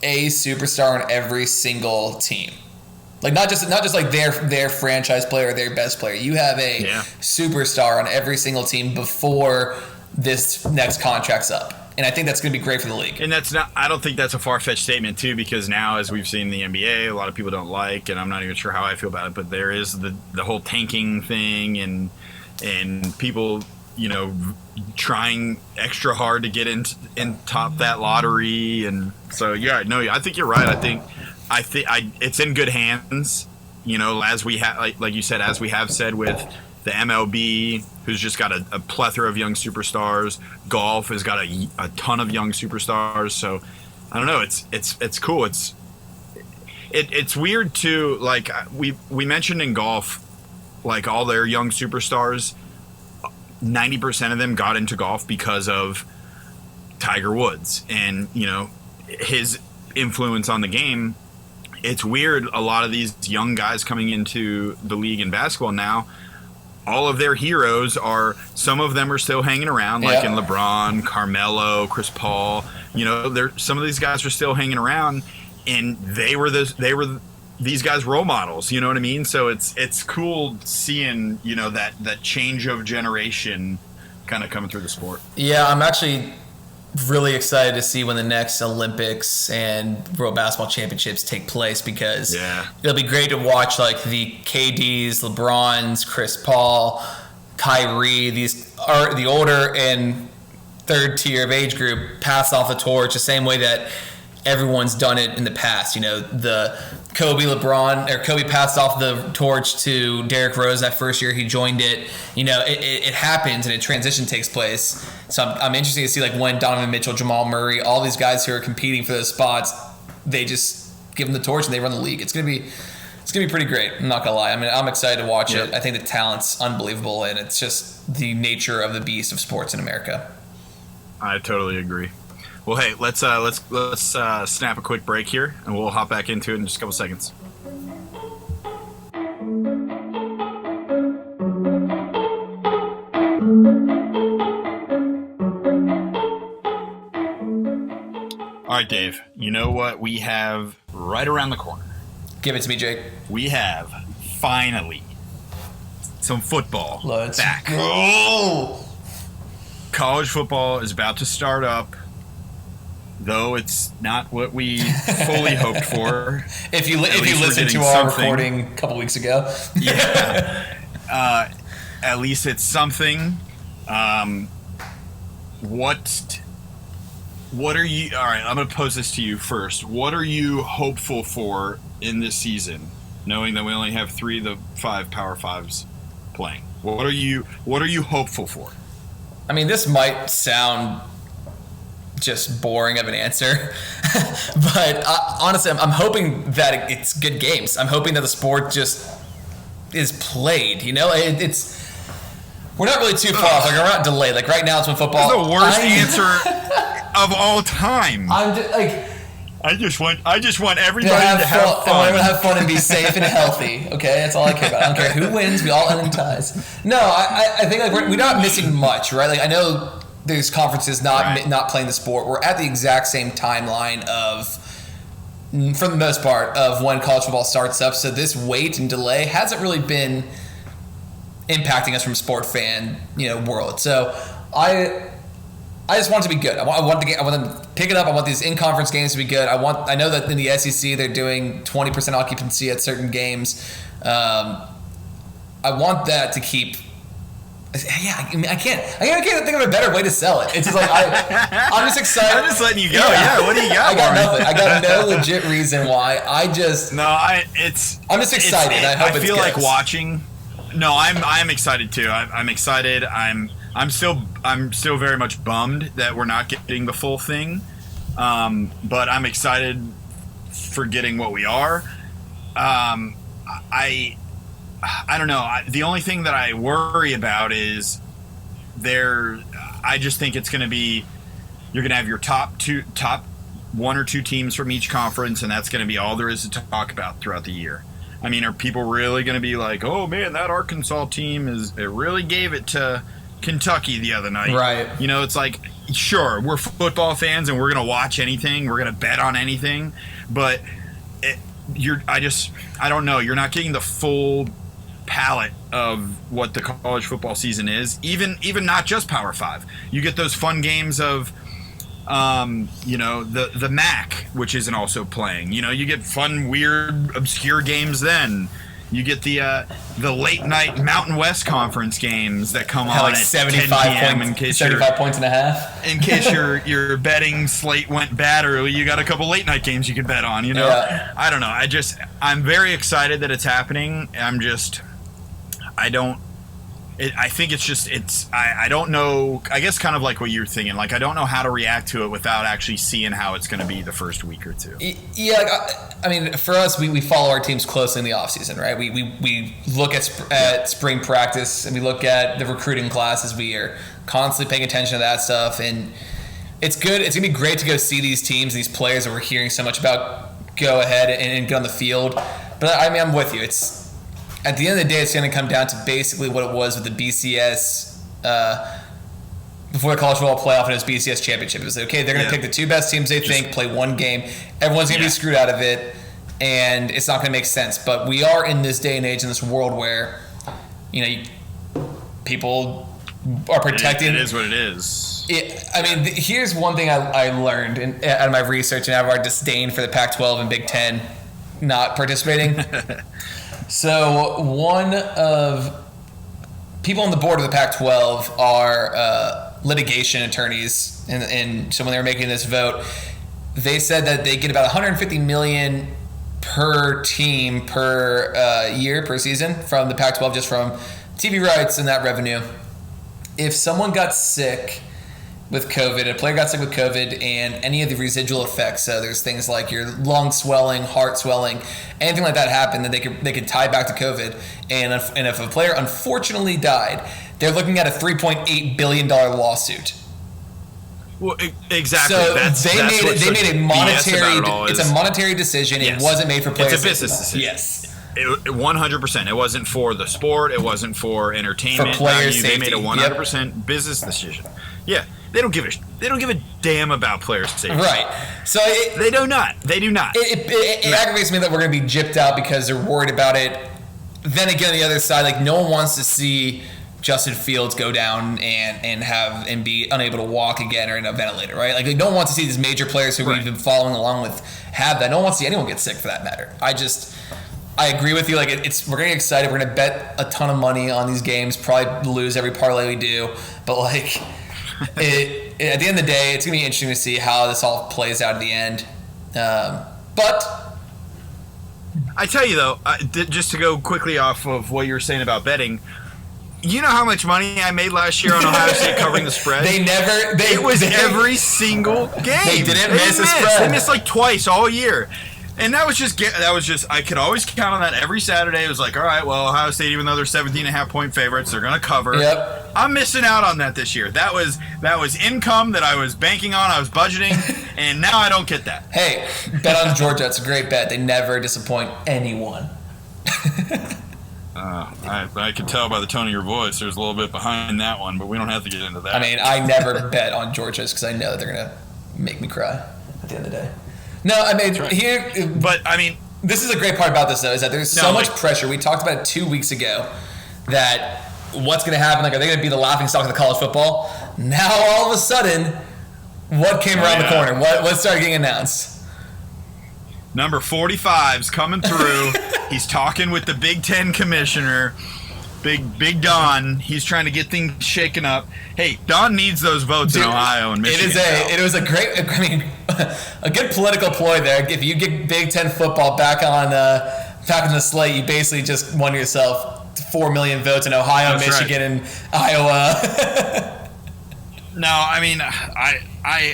A: a superstar on every single team. Like, not just like their franchise player or their best player. You have a superstar on every single team before this next contract's up. And I think that's going to be great for the league.
B: And I don't think that's a far-fetched statement, too, because now, as we've seen in the NBA, a lot of people don't like, and I'm not even sure how I feel about it, but there is the whole tanking thing and people, trying extra hard to get in top that lottery. And so, I think you're right. I think it's in good hands, as we have, like you said, as we have said with the MLB, who's just got a plethora of young superstars. Golf has got a ton of young superstars. So I don't know. It's cool. It's weird too. Like we mentioned in golf, like all their young superstars, 90% of them got into golf because of Tiger Woods and his influence on the game. It's weird. A lot of these young guys coming into the league in basketball now, all of their heroes some of them are still hanging around, like in LeBron, Carmelo, Chris Paul. Some of these guys are still hanging around, and they were these guys' role models. You know what I mean? So it's cool seeing that change of generation kind of coming through the sport.
A: Yeah, I'm actually really excited to see when the next Olympics and World Basketball Championships take place, because it'll be great to watch like the KDs, LeBrons, Chris Paul, Kyrie. These are the older and third tier of age group pass off the torch the same way that everyone's done it in the past. The Kobe passed off the torch to Derrick Rose that first year he joined it. It happens and a transition takes place. So I'm interested to see like when Donovan Mitchell, Jamal Murray, all these guys who are competing for those spots, they just give them the torch and they run the league. It's gonna be pretty great. I'm not gonna lie. I mean, I'm excited to watch it. I think the talent's unbelievable, and it's just the nature of the beast of sports in America.
B: I totally agree. Well, hey, let's snap a quick break here, and we'll hop back into it in just a couple seconds. All right, Dave, you know what we have right around the corner?
A: Give it to me, Jake.
B: We have, finally, some football back.
A: Go!
B: College football is about to start up, though it's not what we fully hoped for.
A: If you listen to our recording a couple weeks ago.
B: Yeah. At least it's something. What are you... All right, I'm going to pose this to you first. What are you hopeful for in this season, knowing that we only have 3 of the 5 Power Fives playing? What are you hopeful for?
A: I mean, this might sound just boring of an answer, but honestly, I'm hoping that it's good games. I'm hoping that the sport just is played. We're not really too far off. Like, we're not delayed. Like right now, it's when football.
B: That's the worst answer of all time.
A: I'm just like.
B: I just want everybody to have fun.
A: I want to have fun and be safe and healthy. Okay, that's all I care about. I don't care who wins. We all end in ties. No, I think like we're not missing much, right? Like I know there's conferences not playing the sport. We're at the exact same timeline of, for the most part, of when college football starts up. So this wait and delay hasn't really been impacting us from sport fan world. So I just want it to be good. I want them to pick it up. I want these in-conference games to be good. I know that in the SEC they're doing 20% occupancy at certain games. I want that to keep. Yeah, I mean, I can't think of a better way to sell it. It's just like I'm just excited.
B: I'm just letting you go. Yeah, what do you got?
A: I got nothing. I got no legit reason why. I'm just excited. I feel
B: like watching. No, I'm excited too. I'm excited. I'm still very much bummed that we're not getting the full thing, but I'm excited for getting what we are. I don't know. The only thing that I worry about is I just think it's going to be, you're going to have your top 1 or 2 teams from each conference, and that's going to be all there is to talk about throughout the year. I mean, are people really going to be like, oh man, that Arkansas team it really gave it to Kentucky the other night?
A: Right.
B: It's like, sure, we're football fans and we're going to watch anything. We're going to bet on anything. But I don't know. You're not getting the full palette of what the college football season is. Even not just Power 5. You get those fun games of, the MAC, which isn't also playing. You get fun, weird, obscure games then. You get the late night Mountain West Conference games that come on
A: like
B: at
A: 75
B: 10 p.m.
A: points, 75 points and a half.
B: In case your betting slate went bad early, you got a couple late night games you could bet on.
A: Yeah.
B: I don't know. I'm very excited that it's happening. I think I don't know. I guess kind of like what you're thinking. Like, I don't know how to react to it without actually seeing how it's going to be the first week or two.
A: Yeah, I mean, for us, we follow our teams closely in the offseason, right? We look at spring practice and we look at the recruiting classes. We are constantly paying attention to that stuff, and it's good. It's going to be great to go see these teams, these players that we're hearing so much about go ahead and get on the field. But I mean, I'm with you. At the end of the day, it's going to come down to basically what it was with the BCS before the college football playoff, and it was BCS championship. It was okay, they're going to pick the 2 best teams they think, play one game. Everyone's going to be screwed out of it, and it's not going to make sense. But we are in this day and age, in this world where, people are protecting.
B: It is what it is.
A: Here's one thing I learned out of my research and out of our disdain for the Pac-12 and Big Ten not participating. So one of people on the board of the Pac-12 are litigation attorneys, and so when they were making this vote, they said that they get about $150 million per team per year per season from the Pac-12, just from TV rights and that revenue. If someone got sick with COVID, a player got sick with COVID, and any of the residual effects, so there's things like your lung swelling, heart swelling, anything like that happened, that they could tie back to COVID. And if a player unfortunately died, they're looking at a $3.8 billion lawsuit.
B: Well, exactly.
A: So they made a monetary. It's a monetary decision. Yes. It wasn't made for players.
B: It's a business decision.
A: Yes.
B: 100%. It wasn't for the sport. It wasn't for entertainment.
A: For player safety.
B: They made a 100% business decision. Yeah. They don't give a damn about player safety.
A: Right. So
B: they do not.
A: It aggravates me that we're going to be gypped out because they're worried about it. Then again, on the other side, like, no one wants to see Justin Fields go down and be unable to walk again or in a ventilator, right? Like, no one wants to see these major players who we've been following along with have that. No one wants to see anyone get sick, for that matter. I agree with you. Like, we're getting excited. We're going to bet a ton of money on these games. Probably lose every parlay we do. But like, at the end of the day, it's going to be interesting to see how this all plays out at the end. But
B: I tell you though, just to go quickly off of what you were saying about betting, you know how much money I made last year on Ohio State covering the spread? It was every single game.
A: They didn't miss a spread.
B: They missed like twice all year. And that was just I could always count on that every Saturday. It was like, all right, well, Ohio State, even though they're 17.5-point favorites, they're going to cover.
A: Yep.
B: I'm missing out on that this year. That was income that I was banking on, I was budgeting, and now I don't get that.
A: Hey, bet on Georgia. It's a great bet. They never disappoint anyone.
B: I can tell by the tone of your voice there's a little bit behind that one, but we don't have to get into that.
A: I mean, I never bet on Georgia because I know they're going to make me cry at the end of the day. No, I mean, this is a great part about this, though, is that there's so much pressure. We talked about it 2 weeks ago, that what's going to happen? Like, are they going to be the laughingstock of the college football? Now, all of a sudden, what came around the corner? What started getting announced?
B: Number 45's coming through. He's talking with the Big Ten commissioner, Big Don. He's trying to get things shaken up. Hey, Don needs those votes in Ohio and Michigan.
A: It was a great, a good political ploy there. If you get Big Ten football back on the slate, you basically just won yourself 4 million votes in Ohio, Michigan, and Iowa.
B: No, I mean,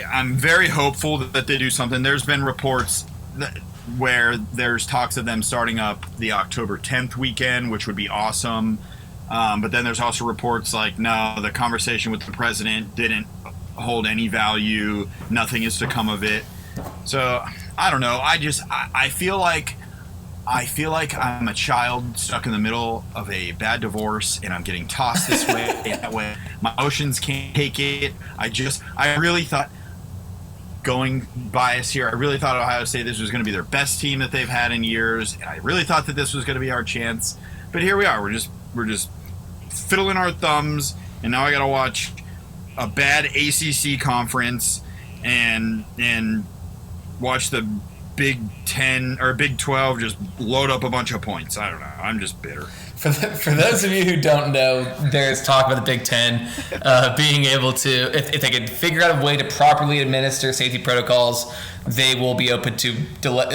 B: I'm very hopeful that they do something. There's been reports where there's talks of them starting up the October 10th weekend, which would be awesome. But then there's also reports like, no, the conversation with the president didn't hold any value. Nothing is to come of it. So I don't know. I feel like I'm a child stuck in the middle of a bad divorce, and I'm getting tossed this way and that way. My emotions can't take it. I really thought, going bias here, I really thought Ohio State, this was going to be their best team that they've had in years, and I really thought that this was going to be our chance. But here we are. We're just fiddling our thumbs, and now I got to watch a bad ACC conference and watch the Big 10 or Big 12 just load up a bunch of points. I don't know. I'm just bitter.
A: For those of you who don't know, there's talk about the Big Ten being able to, if they could figure out a way to properly administer safety protocols, they will be open to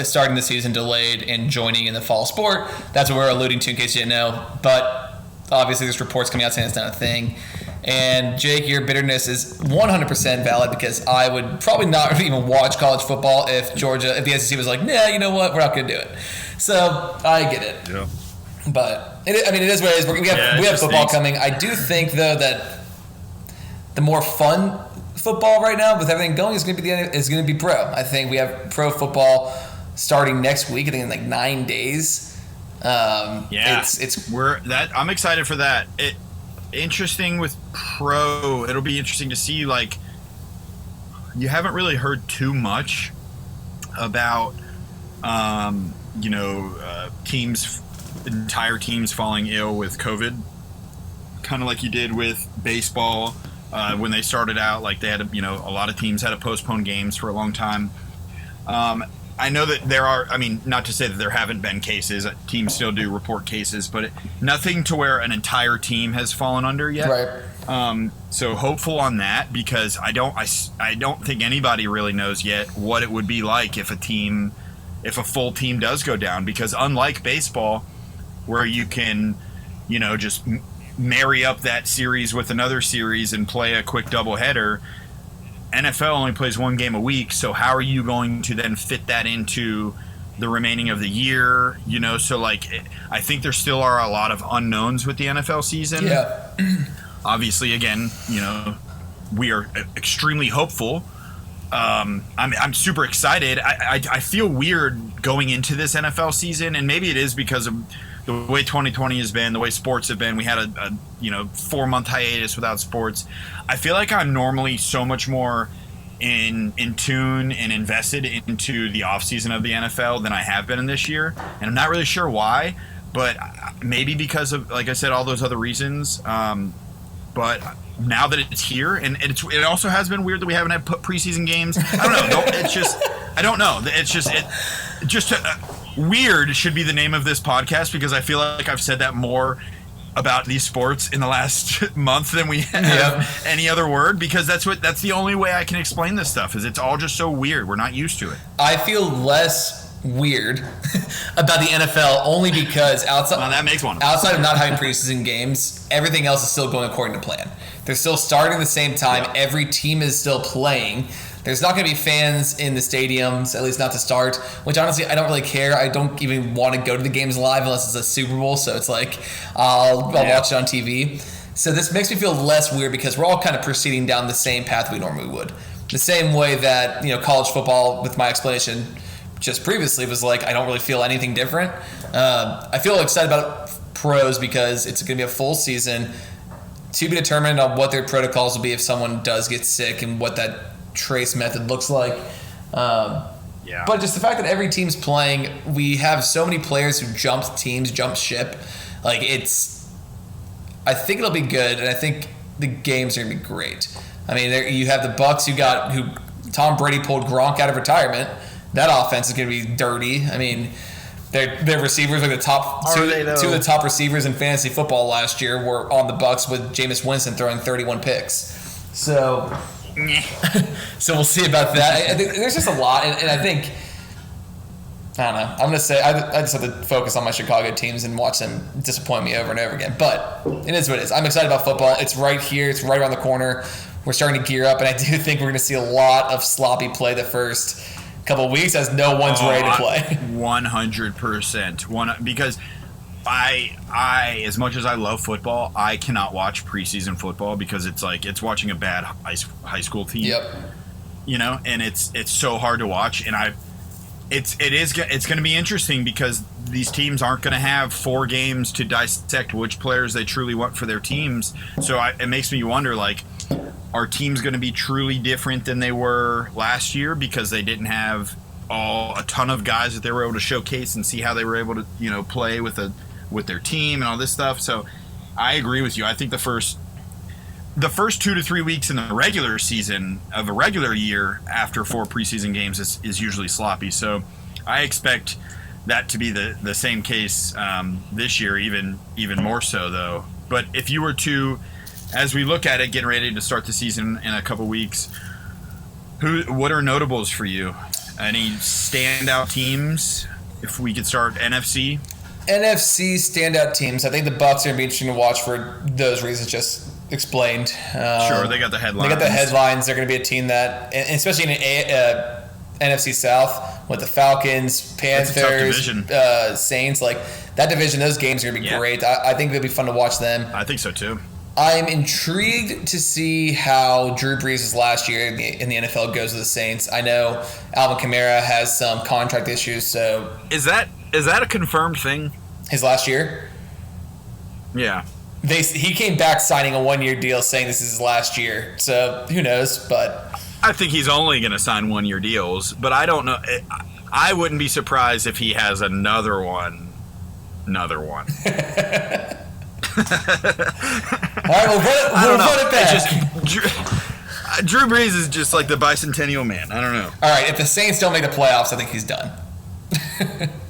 A: starting the season delayed and joining in the fall sport. That's what we're alluding to, in case you didn't know. But obviously, there's reports coming out saying it's not a thing. And Jake, your bitterness is 100% valid, because I would probably not even watch college football if the SEC was like, nah, you know what, we're not going to do it. So I get it. Yeah. But it is what it is. We have football coming. I do think, though, that the more fun football right now with everything going is going to be pro. I think we have pro football starting next week. I think in like 9 days.
B: I'm excited for that. Interesting with pro. It'll be interesting to see. Like, you haven't really heard too much about, entire teams falling ill with COVID kind of like you did with baseball when they started out. Like they had, a lot of teams had to postpone games for a long time. I know that there are, not to say that there haven't been cases. Teams still do report cases, but nothing to where an entire team has fallen under yet.
A: Right.
B: So hopeful on that, because I don't think anybody really knows yet what it would be like if a full team does go down. Because unlike baseball, where you can, just marry up that series with another series and play a quick doubleheader, NFL only plays one game a week, so how are you going to then fit that into the remaining of the year? So I think there still are a lot of unknowns with the NFL season.
A: Yeah.
B: Obviously, again, we are extremely hopeful. I'm super excited. I feel weird going into this NFL season, and maybe it is because of the way 2020 has been, the way sports have been. We had a 4-month hiatus without sports. I feel like I'm normally so much more in tune and invested into the offseason of the NFL than I have been in this year. And I'm not really sure why, but maybe because of, like I said, all those other reasons. But now that it's here, and it also has been weird that we haven't had preseason games. I don't know. I don't know. Weird should be the name of this podcast, because I feel like I've said that more about these sports in the last month than we have any other word, because that's the only way I can explain this stuff, is it's all just so weird. We're not used to it.
A: I feel less weird about the NFL only because
B: that makes one.
A: Outside of not having preseason games, everything else is still going according to plan. They're still starting at the same time. Yeah. Every team is still playing. There's not going to be fans in the stadiums, at least not to start, which honestly, I don't really care. I don't even want to go to the games live unless it's a Super Bowl, so it's like I'll watch it on TV. So this makes me feel less weird because we're all kind of proceeding down the same path we normally would. The same way that, college football, with my explanation just previously, was like I don't really feel anything different. I feel excited about pros because it's going to be a full season, to be determined on what their protocols will be if someone does get sick and what that trace method looks like. But just the fact that every team's playing, we have so many players who jumped teams, jumped ship. I think it'll be good, and I think the games are gonna be great. You have the Bucs who Tom Brady pulled Gronk out of retirement. That offense is gonna be dirty. Their receivers, like the top two of the top receivers in fantasy football last year, were on the Bucs, with Jameis Winston throwing 31 picks. So we'll see about that. I think there's just a lot, and I think, I don't know. I'm gonna say I just have to focus on my Chicago teams and watch them disappoint me over and over again. But it is what it is. I'm excited about football. It's right here. It's right around the corner. We're starting to gear up, and I do think we're gonna see a lot of sloppy play the first couple of weeks as no one's ready to play.
B: 100%. Because I as much as I love football, I cannot watch preseason football because it's like it's watching a bad high school team.
A: Yep.
B: And it's so hard to watch, and it's going to be interesting because these teams aren't going to have 4 games to dissect which players they truly want for their teams. So it makes me wonder, are teams going to be truly different than they were last year because they didn't have a ton of guys that they were able to showcase and see how they were able to play with their team and all this stuff. So I agree with you. I think the first 2 to 3 weeks in the regular season of a regular year after 4 preseason games is usually sloppy. So I expect that to be the same case this year, even more so though. But if you were to, as we look at it, getting ready to start the season in a couple weeks, what are notables for you? Any standout teams? If we could start NFC
A: standout teams. I think the Bucs are going to be interesting to watch for those reasons just explained.
B: Sure, they got the headlines.
A: They're going to be a team that, and especially in NFC South with the Falcons, Panthers, Saints, that division. Those games are going to be great. I think it'll be fun to watch them.
B: I think so too.
A: I'm intrigued to see how Drew Brees' last year in the NFL goes with the Saints. I know Alvin Kamara has some contract issues, so
B: is that a confirmed thing?
A: His last year?
B: Yeah.
A: He came back signing a 1-year deal saying this is his last year. So who knows? But
B: I think he's only going to sign 1-year deals. But I don't know. I wouldn't be surprised if he has another one.
A: right, we'll run it
B: back. Drew Brees is just like the bicentennial man. I don't know.
A: All right, if the Saints don't make the playoffs, I think he's done.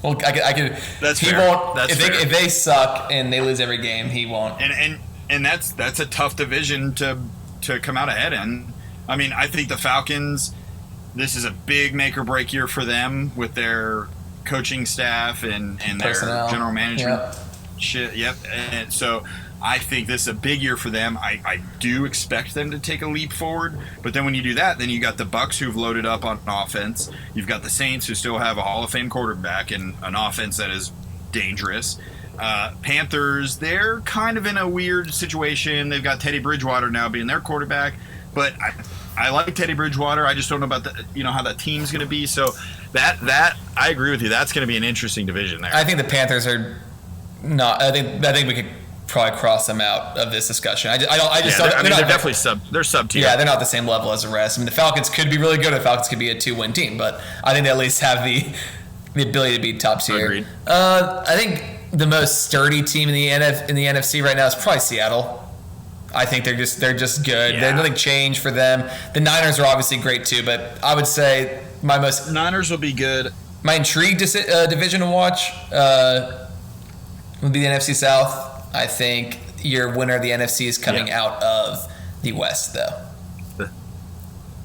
A: Well, I could.
B: That's
A: he
B: fair.
A: won't.
B: That's
A: if they suck and they lose every game, he won't.
B: And that's a tough division to come out ahead in. I mean, I think the Falcons. This is a big make or break year for them with their coaching staff and their general management.
A: Yep.
B: Shit. Yep. And so I think this is a big year for them. I do expect them to take a leap forward. But then when you do that, then you got the Bucs who've loaded up on offense. You've got the Saints who still have a Hall of Fame quarterback and an offense that is dangerous. Panthers, they're kind of in a weird situation. They've got Teddy Bridgewater now being their quarterback. But I like Teddy Bridgewater. I just don't know about how that team's going to be. So that I agree with you. That's going to be an interesting division there.
A: I think the Panthers are not. I think we could probably cross them out of this discussion. I just don't.
B: They're definitely they're sub tier.
A: Yeah, they're not the same level as the rest. I mean, the Falcons could be really good. The Falcons could be a 2-win team, but I think they at least have the ability to be top tier.
B: Agreed.
A: I think the most sturdy team in the NFC right now is probably Seattle. I think they're just good.
B: Yeah.
A: Nothing changed for them. The Niners are obviously great too, but I would say
B: Niners will be good.
A: My intrigued division to watch would be the NFC South. I think your winner of the NFC is coming out of the West, though.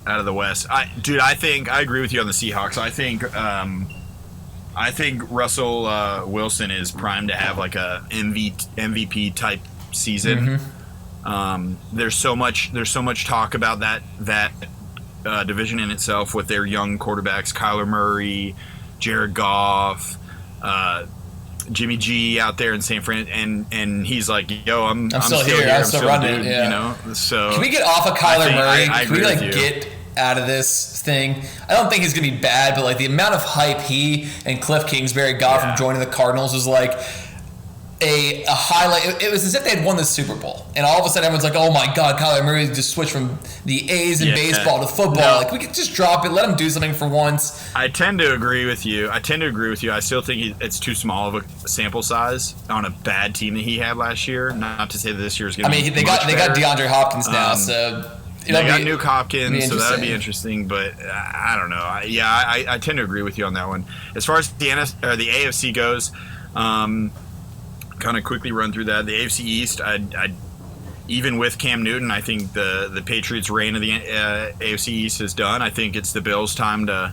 B: Out of the West, I think I agree with you on the Seahawks. I think Russell Wilson is primed to have like a MVP type season.
A: Mm-hmm.
B: There's so much talk about that division in itself with their young quarterbacks, Kyler Murray, Jared Goff, Jimmy G out there in San Fran, and he's like, yo, I'm still here. I'm still running. Yeah. You know, so
A: can we get off of Kyler Murray?
B: Can we
A: get out of this thing? I don't think he's gonna be bad, but like the amount of hype he and Cliff Kingsbury got from joining the Cardinals was like a highlight. It was as if they had won the Super Bowl, and all of a sudden everyone's like, "Oh my God, Kyler Murray just switched from the A's in baseball to football." No. Like we could just drop it, let him do something for once.
B: I tend to agree with you. I still think it's too small of a sample size on a bad team that he had last year. Not to say that this year is going to.
A: I mean, they got DeAndre Hopkins now, so.
B: They got Nuke Hopkins, so that'd be interesting. But I don't know. I tend to agree with you on that one. As far as the AFC goes. Kind of quickly run through that. The AFC East, I even with Cam Newton, I think the Patriots' reign of the AFC East is done. I think it's the Bills' time to.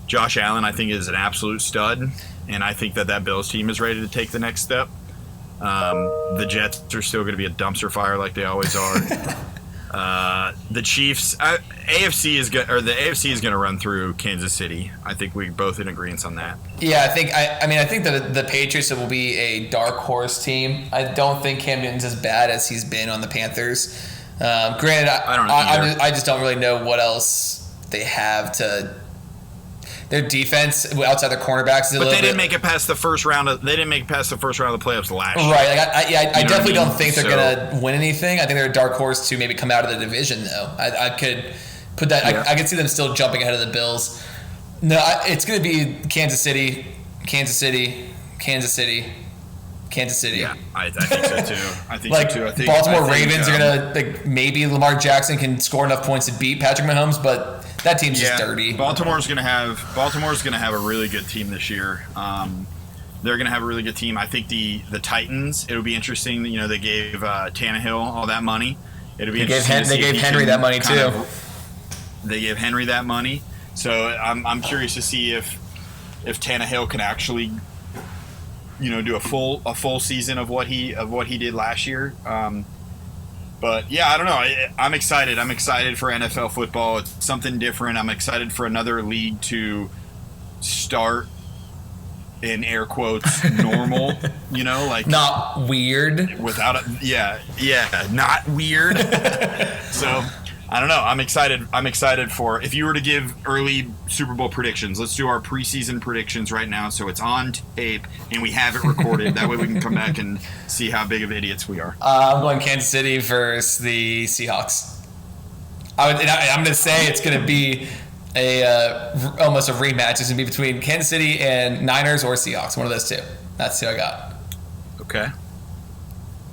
B: Josh Allen, I think, is an absolute stud, and I think that Bills team is ready to take the next step. The Jets are still going to be a dumpster fire like they always are. The Chiefs, the AFC is going to run through Kansas City. I think we both in agreement on that.
A: Yeah, I think that the Patriots will be a dark horse team. I don't think Cam Newton's as bad as he's been on the Panthers. Granted, I just don't really know what else they have to. Their defense outside their cornerbacks is
B: but they didn't make it past the first round. They didn't make it past the first round of the playoffs last year.
A: Right. I definitely don't think they're going to win anything. I think they're a dark horse to maybe come out of the division, though. I could put that. Yeah. I could see them still jumping ahead of the Bills. No, it's going to be Kansas City. Yeah,
B: I think so too. I think
A: Baltimore Ravens are going to maybe Lamar Jackson can score enough points to beat Patrick Mahomes, but. That team's just dirty.
B: Baltimore's gonna have a really good team this year. They're gonna have a really good team. I think the Titans. It'll be interesting. You know, they gave Tannehill all that money. It'll be interesting.
A: They gave Henry that money too.
B: They gave Henry that money. So I'm curious to see if Tannehill can actually, do a full season of what he did last year. But yeah, I don't know. I'm excited. I'm excited for NFL football. It's something different. I'm excited for another league to start in air quotes normal.
A: Not weird.
B: Not weird. So I don't know. I'm excited for if you were to give early Super Bowl predictions. Let's do our preseason predictions right now, so it's on tape and we have it recorded. That way we can come back and see how big of idiots we are.
A: I'm going Kansas City versus the Seahawks. I'm going to say it's going to be almost a rematch. It's going to be between Kansas City and Niners or Seahawks. One of those two. That's who I got.
B: Okay.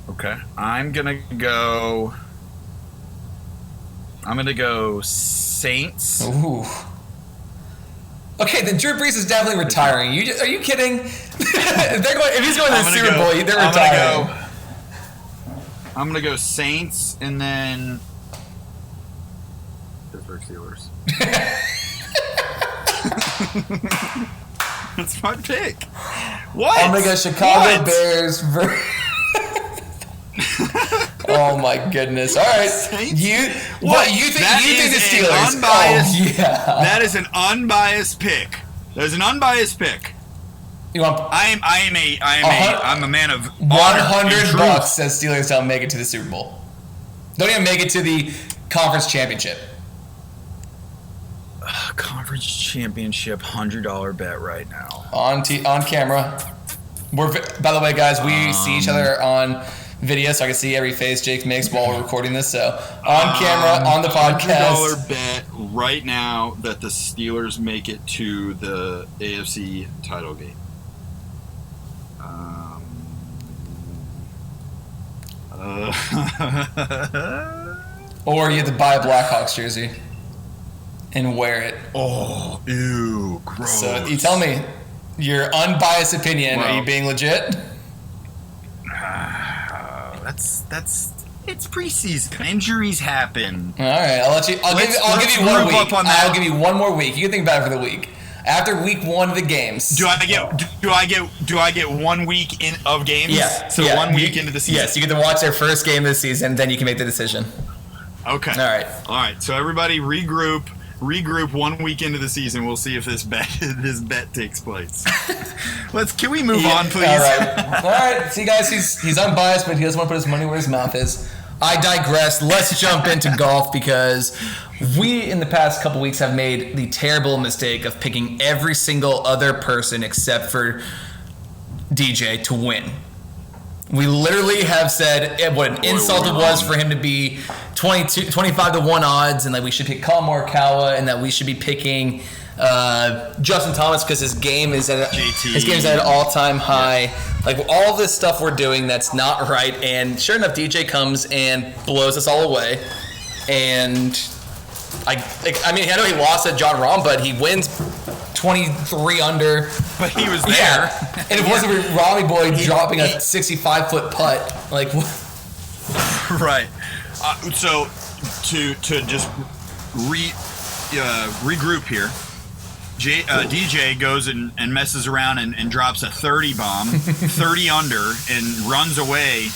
B: Okay. I'm gonna go Saints.
A: Ooh. Okay, then Drew Brees is definitely retiring. Are you kidding? If he's going to the Super Bowl, they're retiring.
B: I'm gonna go Saints and then Pittsburgh Steelers. That's my pick. What?
A: I'm gonna go Chicago Bears. Oh my goodness! All right,
B: Saints?
A: you think the Steelers?
B: Unbiased,
A: oh, yeah.
B: That is an unbiased pick. That is an unbiased pick.
A: You want?
B: I'm a man of
A: $100 says Steelers don't make it to the Super Bowl. Don't even make it to the conference championship.
B: Conference championship, $100 bet right now.
A: On camera. By the way, guys, we see each other on video, so I can see every face Jake makes while we're recording this. So on camera, on the podcast.
B: $100 bet right now that the Steelers make it to the AFC title game.
A: Or you have to buy a Blackhawks jersey and wear it.
B: Oh, ew, gross.
A: So you tell me your unbiased opinion. Well, are you being legit?
B: It's preseason. Injuries happen.
A: All right, I'll give you 1 week. I'll give you one more week. You can think about it for the week. After week 1 of the games.
B: Do I get 1 week of games?
A: Yeah.
B: So 1 week into the season.
A: Yes, you get to watch their first game of the season, then you can make the decision.
B: Okay. All right. So everybody regroup 1 week into the season. We'll see if this bet takes place. Can we move on, please?
A: All right. See, guys, he's unbiased, but he doesn't want to put his money where his mouth is. I digress. Let's jump into golf because we, in the past couple weeks, have made the terrible mistake of picking every single other person except for DJ to win. We literally have said what an insult it was for him to be 25 to 1 odds, and that we should pick Collin Morikawa, and that we should be picking Justin Thomas because his game is at an all-time high. Yeah. Like all this stuff we're doing that's not right, and sure enough, DJ comes and blows us all away. And I know he lost at Jon Rahm, but he wins 23 under.
B: But he was there.
A: Yeah. And it wasn't Rami Boy dropping a 65-foot putt. Like,
B: right. So to just regroup here, DJ goes and messes around and drops a 30 bomb, 30 under, and runs away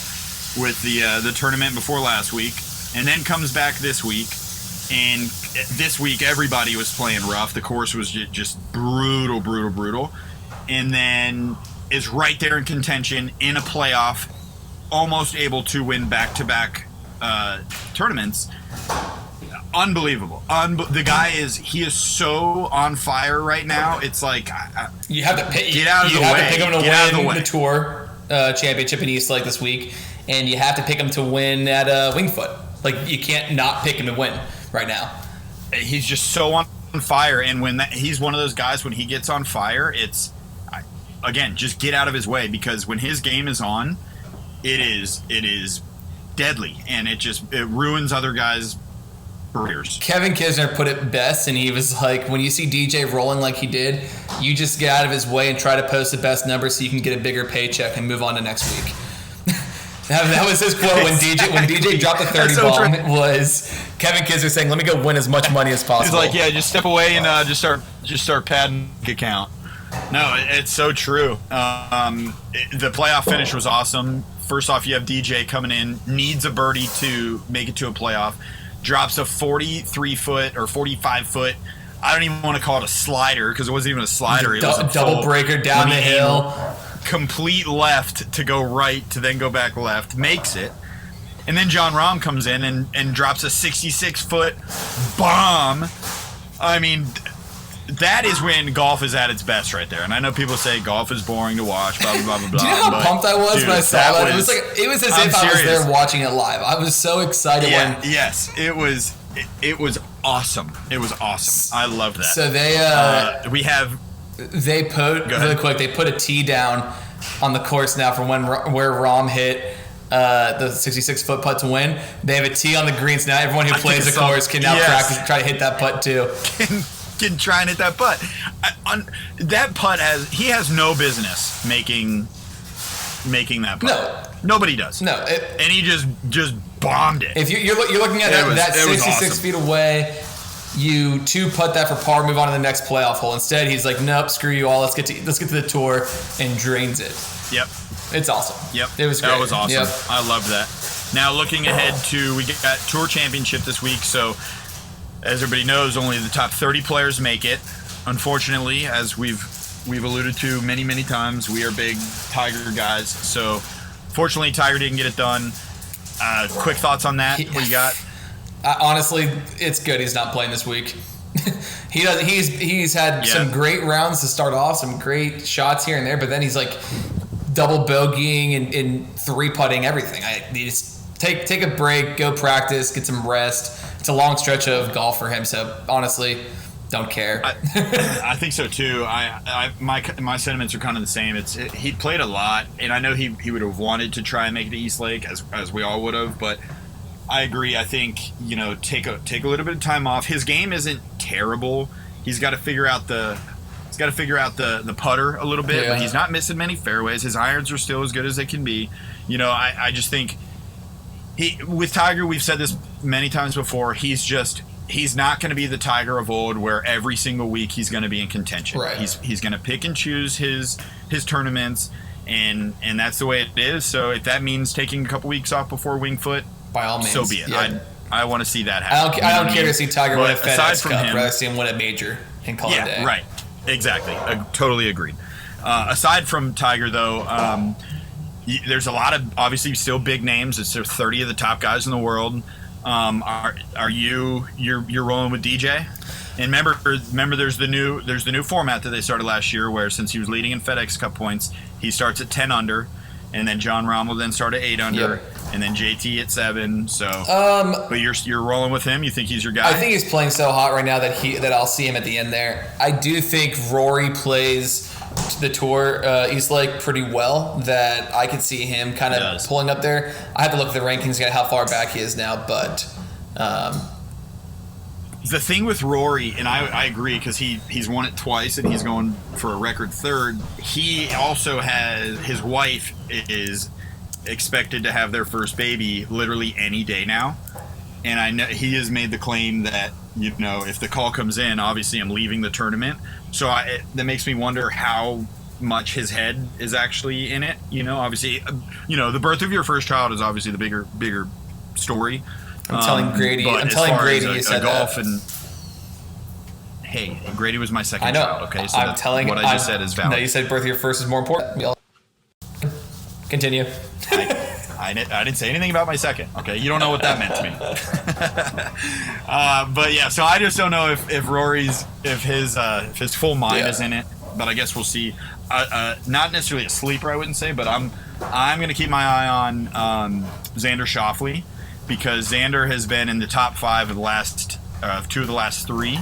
B: with the tournament before last week, and then comes back this week. And this week, everybody was playing rough. The course was just brutal. And then is right there in contention in a playoff, almost able to win back-to-back tournaments. Unbelievable. The guy is so on fire right now. It's like
A: you have to pick.
B: Get out of the way.
A: You have to pick him to win the Tour Championship in East Lake this week, and you have to pick him to win at Winged Foot. Like you can't not pick him to win right now.
B: He's just so on fire, and he's one of those guys when he gets on fire, it's again just get out of his way, because when his game is on, it is deadly, and it ruins other guys' careers.
A: Kevin Kisner put it best, and he was like, when you see DJ rolling like he did, you just get out of his way and try to post the best number so you can get a bigger paycheck and move on to next week. That was his quote when DJ dropped the 30 bomb. It was Kevin Kisner saying, "Let me go win as much money as possible."
B: He's like, "Yeah, just step away and just start padding the account." No, it's so true. The playoff finish was awesome. First off, you have DJ coming in, needs a birdie to make it to a playoff, drops a 43-foot or 45-foot. I don't even want to call it a slider because it wasn't even a slider. It was a
A: double breaker down the hill.
B: Complete left to go right to then go back left, makes it. And then Jon Rahm comes in and drops a 66-foot bomb. I mean, that is when golf is at its best right there. And I know people say golf is boring to watch, blah, blah, blah, blah, blah.
A: Do you know how pumped I was when I saw that? It was as if I was there watching it live. I was so excited when...
B: Yes, it was awesome. It was awesome. I loved that.
A: So they put a tee down on the course now for where Rahm hit the 66-foot putt to win. They have a tee on the greens now. Everyone who plays the course can now practice try to hit that putt too.
B: Can try and hit that putt. That putt he has no business making that putt.
A: No,
B: nobody does.
A: No,
B: and he just bombed it.
A: If you're looking at that 66
B: awesome.
A: feet away, you 2-putt that for par, move on to the next playoff hole. Instead, he's like, nope, screw you all. Let's get to the tour, and drains it.
B: Yep,
A: it's awesome.
B: Yep,
A: it was great.
B: That was awesome.
A: Yep.
B: I loved that. Now looking ahead to we got Tour Championship this week, so. As everybody knows, only the top 30 players make it. Unfortunately, as we've alluded to many, many times, we are big Tiger guys. So, fortunately, Tiger didn't get it done. Quick thoughts on that? What you got?
A: Honestly, it's good he's not playing this week. He's had some great rounds to start off, some great shots here and there, but then he's like double bogeying and 3-putting everything. Just take a break, go practice, get some rest. It's a long stretch of golf for him, so honestly, don't care.
B: I think so too. My sentiments are kind of the same. He played a lot, and I know he would have wanted to try and make it to East Lake as we all would have, but I agree. I think take a little bit of time off. His game isn't terrible. He's got to figure out the putter a little bit, but he's not missing many fairways. His irons are still as good as they can be. I just think. With Tiger, we've said this many times before, he's not going to be the Tiger of old where every single week he's going to be in contention.
A: Right.
B: He's going to pick and choose his tournaments, and that's the way it is. So if that means taking a couple weeks off before Winged Foot,
A: by all means,
B: so be it.
A: Yeah.
B: I want to see that happen.
A: I don't care to see Tiger win a FedEx Cup.
B: I'd
A: rather see him win a major and call it a day.
B: Right. Exactly. I totally agreed. Aside from Tiger, though, there's a lot of obviously still big names. It's 30 of the top guys in the world. Are you're rolling with DJ? And remember, there's the new format that they started last year, where since he was leading in FedEx Cup points, he starts at 10 under, and then Jon Rahm will then start at 8 under, and then JT at 7. So, but you're rolling with him. You think he's your guy?
A: I think he's playing so hot right now that I'll see him at the end there. I do think Rory plays the tour East Lake pretty well, that I could see him kind of pulling up there. I have to look at the rankings, how far back he is now, but
B: the thing with Rory, and I agree, because he's won it twice and he's going for a record third. He also has, his wife is expected to have their first baby literally any day now, and I know he has made the claim that if the call comes in, obviously I'm leaving the tournament. So that makes me wonder how much his head is actually in it. Obviously, the birth of your first child is obviously the bigger story.
A: I'm telling Grady you said
B: golf
A: that.
B: And hey, Grady was my second child. Okay, so what I just said is valid.
A: No, you said birth of your first is more important. Continue.
B: I didn't say anything about my second. Okay, you don't know what that meant to me. But yeah, so I just don't know if Rory's if his full mind is in it. But I guess we'll see. Not necessarily a sleeper, I wouldn't say, but I'm going to keep my eye on Xander Schauffele, because Xander has been in the top 5 of the last 2 of the last 3,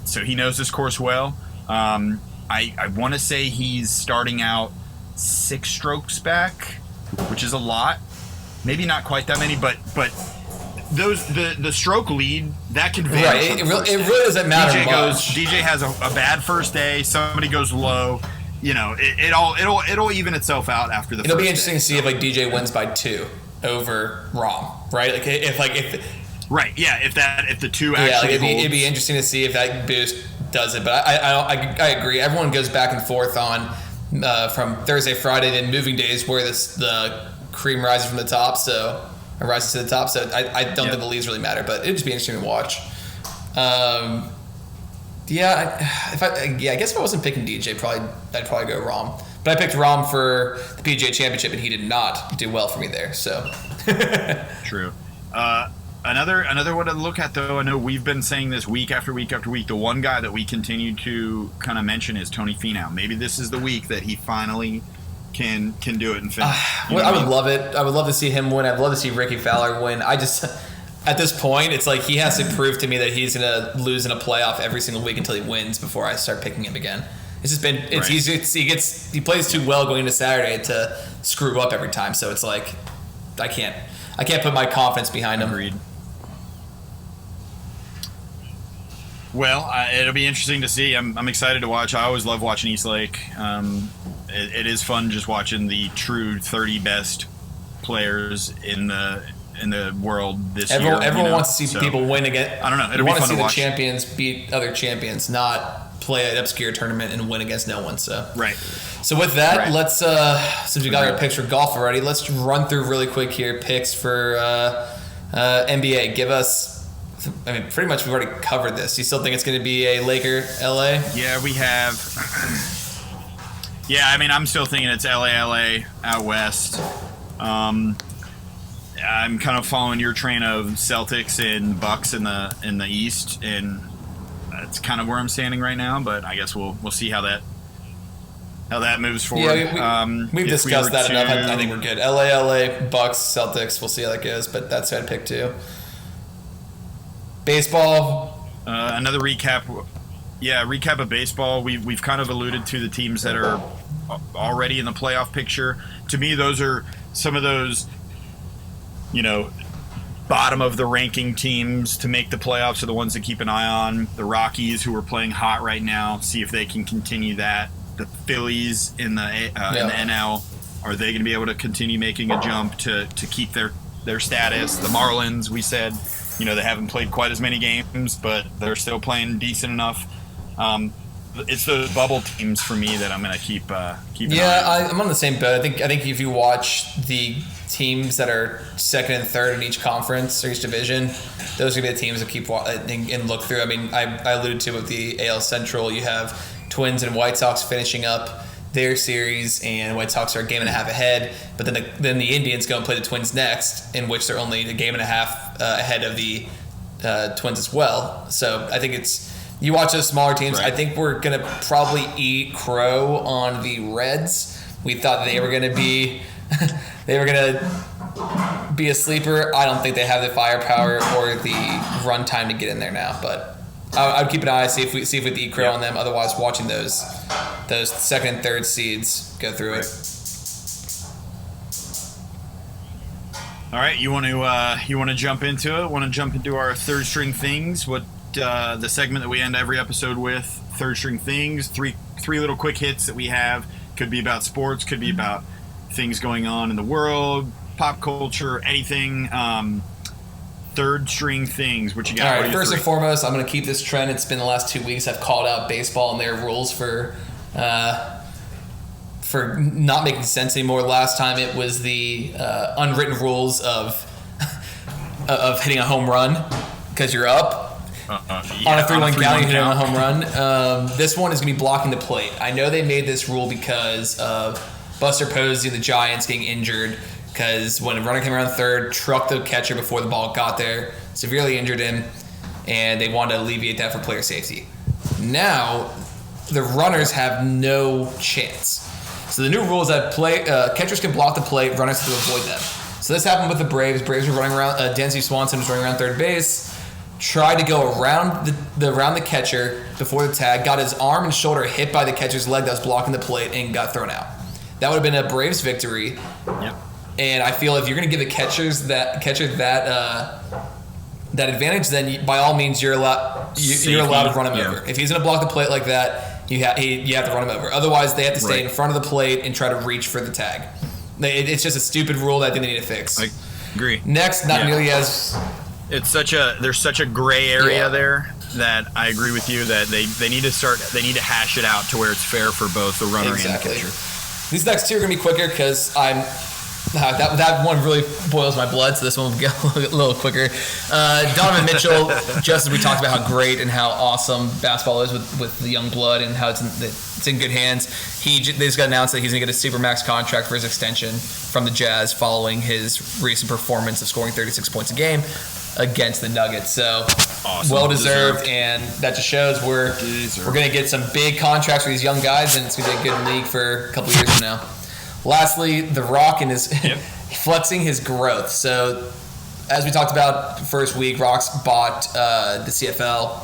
B: so he knows this course well. I want to say he's starting out 6 strokes back, which is a lot. Maybe not quite that many, but the stroke lead that can vary.
A: Right, it really doesn't matter much.
B: DJ has a bad first day. Somebody goes low. It'll even itself out after the.
A: It'll be interesting to see if DJ wins by 2 over Rahm, right?
B: Right, yeah. If the 2 actually
A: it'd be interesting to see if that boost does it. But I agree. Everyone goes back and forth on from Thursday, Friday, then moving days where the cream rises from the top, so it rises to the top. So I don't think the leads really matter, but it'd just be interesting to watch. I guess if I wasn't picking DJ, I'd probably go Rahm. But I picked Rahm for the PGA Championship, and he did not do well for me there. So
B: true. Another one to look at, though, I know we've been saying this week after week after week, the one guy that we continue to kind of mention is Tony Finau. Maybe this is the week that he finally can do it and finish.
A: I would love it. I would love to see him win. I'd love to see Ricky Fowler win. I just, at this point, it's like he has to prove to me that he's going to lose in a playoff every single week until he wins before I start picking him again. It's just been, it's easy. He plays too well going into Saturday to screw up every time. So it's like, I can't put my confidence behind him.
B: Agreed. Well, it'll be interesting to see. I'm excited to watch. I always love watching Eastlake. It is fun just watching the true 30 best players in the world this year.
A: Everyone wants to see people win again.
B: I don't know. It'll be fun to watch.
A: You want to see the champions beat other champions, not play an obscure tournament and win against no one. So
B: right.
A: So with that, let's since we got our picks for golf already, let's run through really quick here picks for NBA. Give us. I mean, pretty much we've already covered this. You still think it's going to be a Laker LA?
B: Yeah, we have. Yeah, I mean, I'm still thinking it's LA out west. I'm kind of following your train of Celtics and Bucks in the East, and that's kind of where I'm standing right now. But I guess we'll see how that moves forward.
A: Yeah, we've discussed that enough. I think we're good. LA, Bucks, Celtics. We'll see how that goes. But that's who I'd pick too. Baseball.
B: Another recap. Yeah, recap of baseball. We've kind of alluded to the teams that are already in the playoff picture. To me, those are some of those, bottom of the ranking teams to make the playoffs are the ones to keep an eye on. The Rockies, who are playing hot right now, see if they can continue that. The Phillies in the NL, are they going to be able to continue making a jump to keep their status? The Marlins, we said, they haven't played quite as many games, but they're still playing decent enough. It's those bubble teams for me that I'm going to keep an eye on.
A: I'm on the same boat. I think if you watch the teams that are second and third in each conference or each division, those are going to be the teams that keep and look through. I mean, I alluded to with the AL Central, you have Twins and White Sox finishing up their series, and White Sox are a game and a half ahead. But then the Indians go and play the Twins next, in which they're only a game and a half ahead of the Twins as well. So I think you watch those smaller teams.
B: Right.
A: I think we're gonna probably eat crow on the Reds. We thought they were gonna be be a sleeper. I don't think they have the firepower or the run time to get in there now, but I'd keep an eye, see if we eat crow on them. Otherwise, watching those second and third seeds go through it.
B: All right, you want to jump into it? Want to jump into our third string things? What the segment that we end every episode with? Third string things. Three little quick hits that we have. Could be about sports. Could be about things going on in the world, pop culture, anything. Third string things. What you got?
A: All right. First and foremost, I'm going to keep this trend. It's been the last 2 weeks. I've called out baseball and their rules for not making sense anymore. Last time it was the unwritten rules of hitting a home run because you're up on a 3-1 count. You hit a home run. This one is going to be blocking the plate. I know they made this rule because of Buster Posey and the Giants getting injured. Because when a runner came around third, trucked the catcher before the ball got there, severely injured him, and they wanted to alleviate that for player safety. Now, the runners have no chance. So the new rule is that catchers can block the plate, runners have to avoid them. So this happened with the Braves. Braves were running around. Dansby Swanson was running around third base, tried to go around the catcher before the tag, got his arm and shoulder hit by the catcher's leg that was blocking the plate, and got thrown out. That would have been a Braves victory.
B: Yep.
A: And I feel if you're going to give the catcher that advantage, then by all means you're allowed to run him over. If he's going to block the plate like that, you have to run him over. Otherwise, they have to stay in front of the plate and try to reach for the tag. It's just a stupid rule that they need to fix.
B: I agree.
A: Next, not nearly as
B: there's such a gray area there that I agree with you that they need to hash it out to where it's fair for both the runner and the catcher.
A: These next two are going to be quicker because that one really boils my blood, so this one will get a little quicker. Donovan Mitchell, just as we talked about how great and how awesome basketball is with the young blood and how it's in good hands. They just got announced that he's going to get a supermax contract for his extension from the Jazz following his recent performance of scoring 36 points a game against the Nuggets. So awesome. Well deserved, and that just shows we're going to get some big contracts for these young guys, and it's going to be a good league for a couple years from now. Lastly, The Rock and his flexing his growth. So, as we talked about first week, Rock's bought the CFL,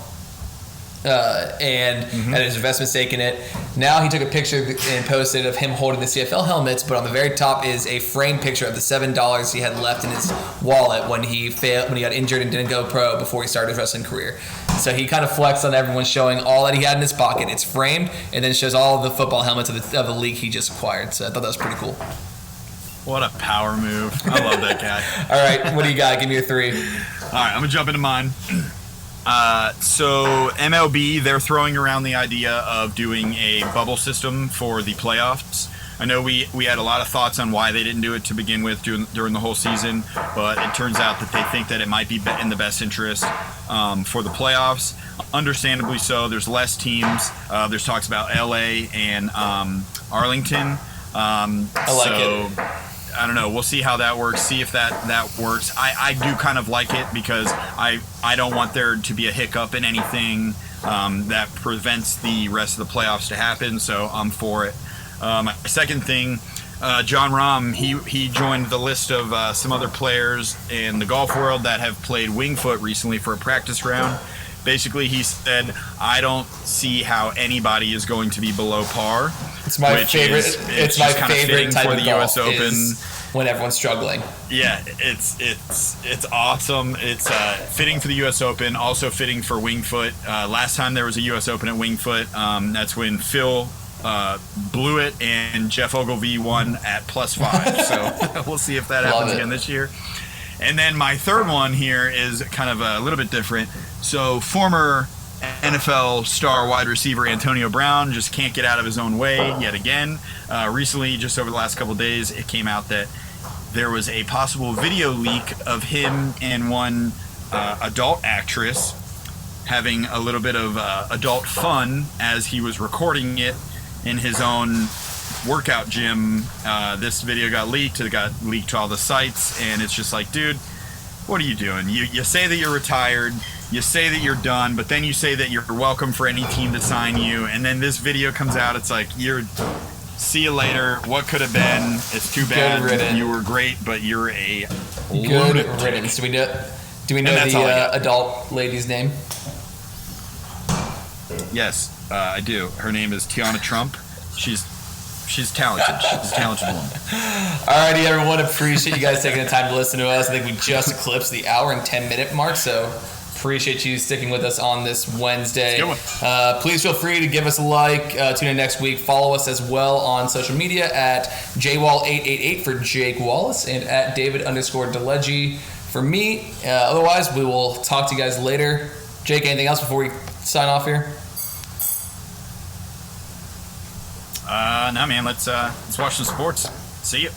A: and there's investment stake in it. Now he took a picture and posted of him holding the CFL helmets, but on the very top is a framed picture of the $7 he had left in his wallet when he got injured and didn't go pro before he started his wrestling career. So he kind of flexed on everyone, showing all that he had in his pocket. It's framed, and then shows all of the football helmets of the league he just acquired. So I thought that was pretty cool.
B: What a power move. I love that guy.
A: All right, what do you got? Give me your 3.
B: All right, I'm going to jump into mine. So MLB, they're throwing around the idea of doing a bubble system for the playoffs. I know we had a lot of thoughts on why they didn't do it to begin with during the whole season, but it turns out that they think that it might be in the best interest for the playoffs. Understandably so. There's less teams. There's talks about LA and Arlington.
A: I like it.
B: I don't know. We'll see how that works. See if that works. I do kind of like it because I don't want there to be a hiccup in anything that prevents the rest of the playoffs to happen. So I'm for it. My second thing, John Rahm, he joined the list of some other players in the golf world that have played Winged Foot recently for a practice round. Basically, he said, I don't see how anybody is going to be below par.
A: It's my favorite. It's my favorite type
B: for
A: of
B: the
A: golf
B: U.S. Open.
A: Is when everyone's struggling.
B: Yeah, it's awesome. It's fitting for the U.S. Open, also fitting for Winged Foot. Last time there was a U.S. Open at Winged Foot, that's when Phil blew it and Jeff Ogilvy won at +5. So we'll see if that happens again this year. And then my third one here is kind of a little bit different. So former NFL star wide receiver Antonio Brown just can't get out of his own way yet again. Recently, just over the last couple of days, it came out that there was a possible video leak of him and one adult actress having a little bit of adult fun as he was recording it in his own workout gym. This video got leaked. It got leaked to all the sites, and it's just like, dude, what are you doing? You say that you're retired, you say that you're done, but then you say that you're welcome for any team to sign you, and then this video comes out. It's like, see you later. What could have been? It's too bad. You were great, but you're a
A: good riddance. Do we know the adult lady's name?
B: Yes, I do. Her name is Tiana Trump. She's talented. She's a talented woman.
A: Alrighty, everyone. Appreciate you guys taking the time to listen to us. I think we just eclipsed the hour and 10-minute mark, so appreciate you sticking with us on this Wednesday. Please feel free to give us a like. Tune in next week. Follow us as well on social media at JWall888 for Jake Wallace and at David_DeLegge for me. Otherwise, we will talk to you guys later. Jake, anything else before we sign off here?
B: No, man. Let's watch some sports. See you.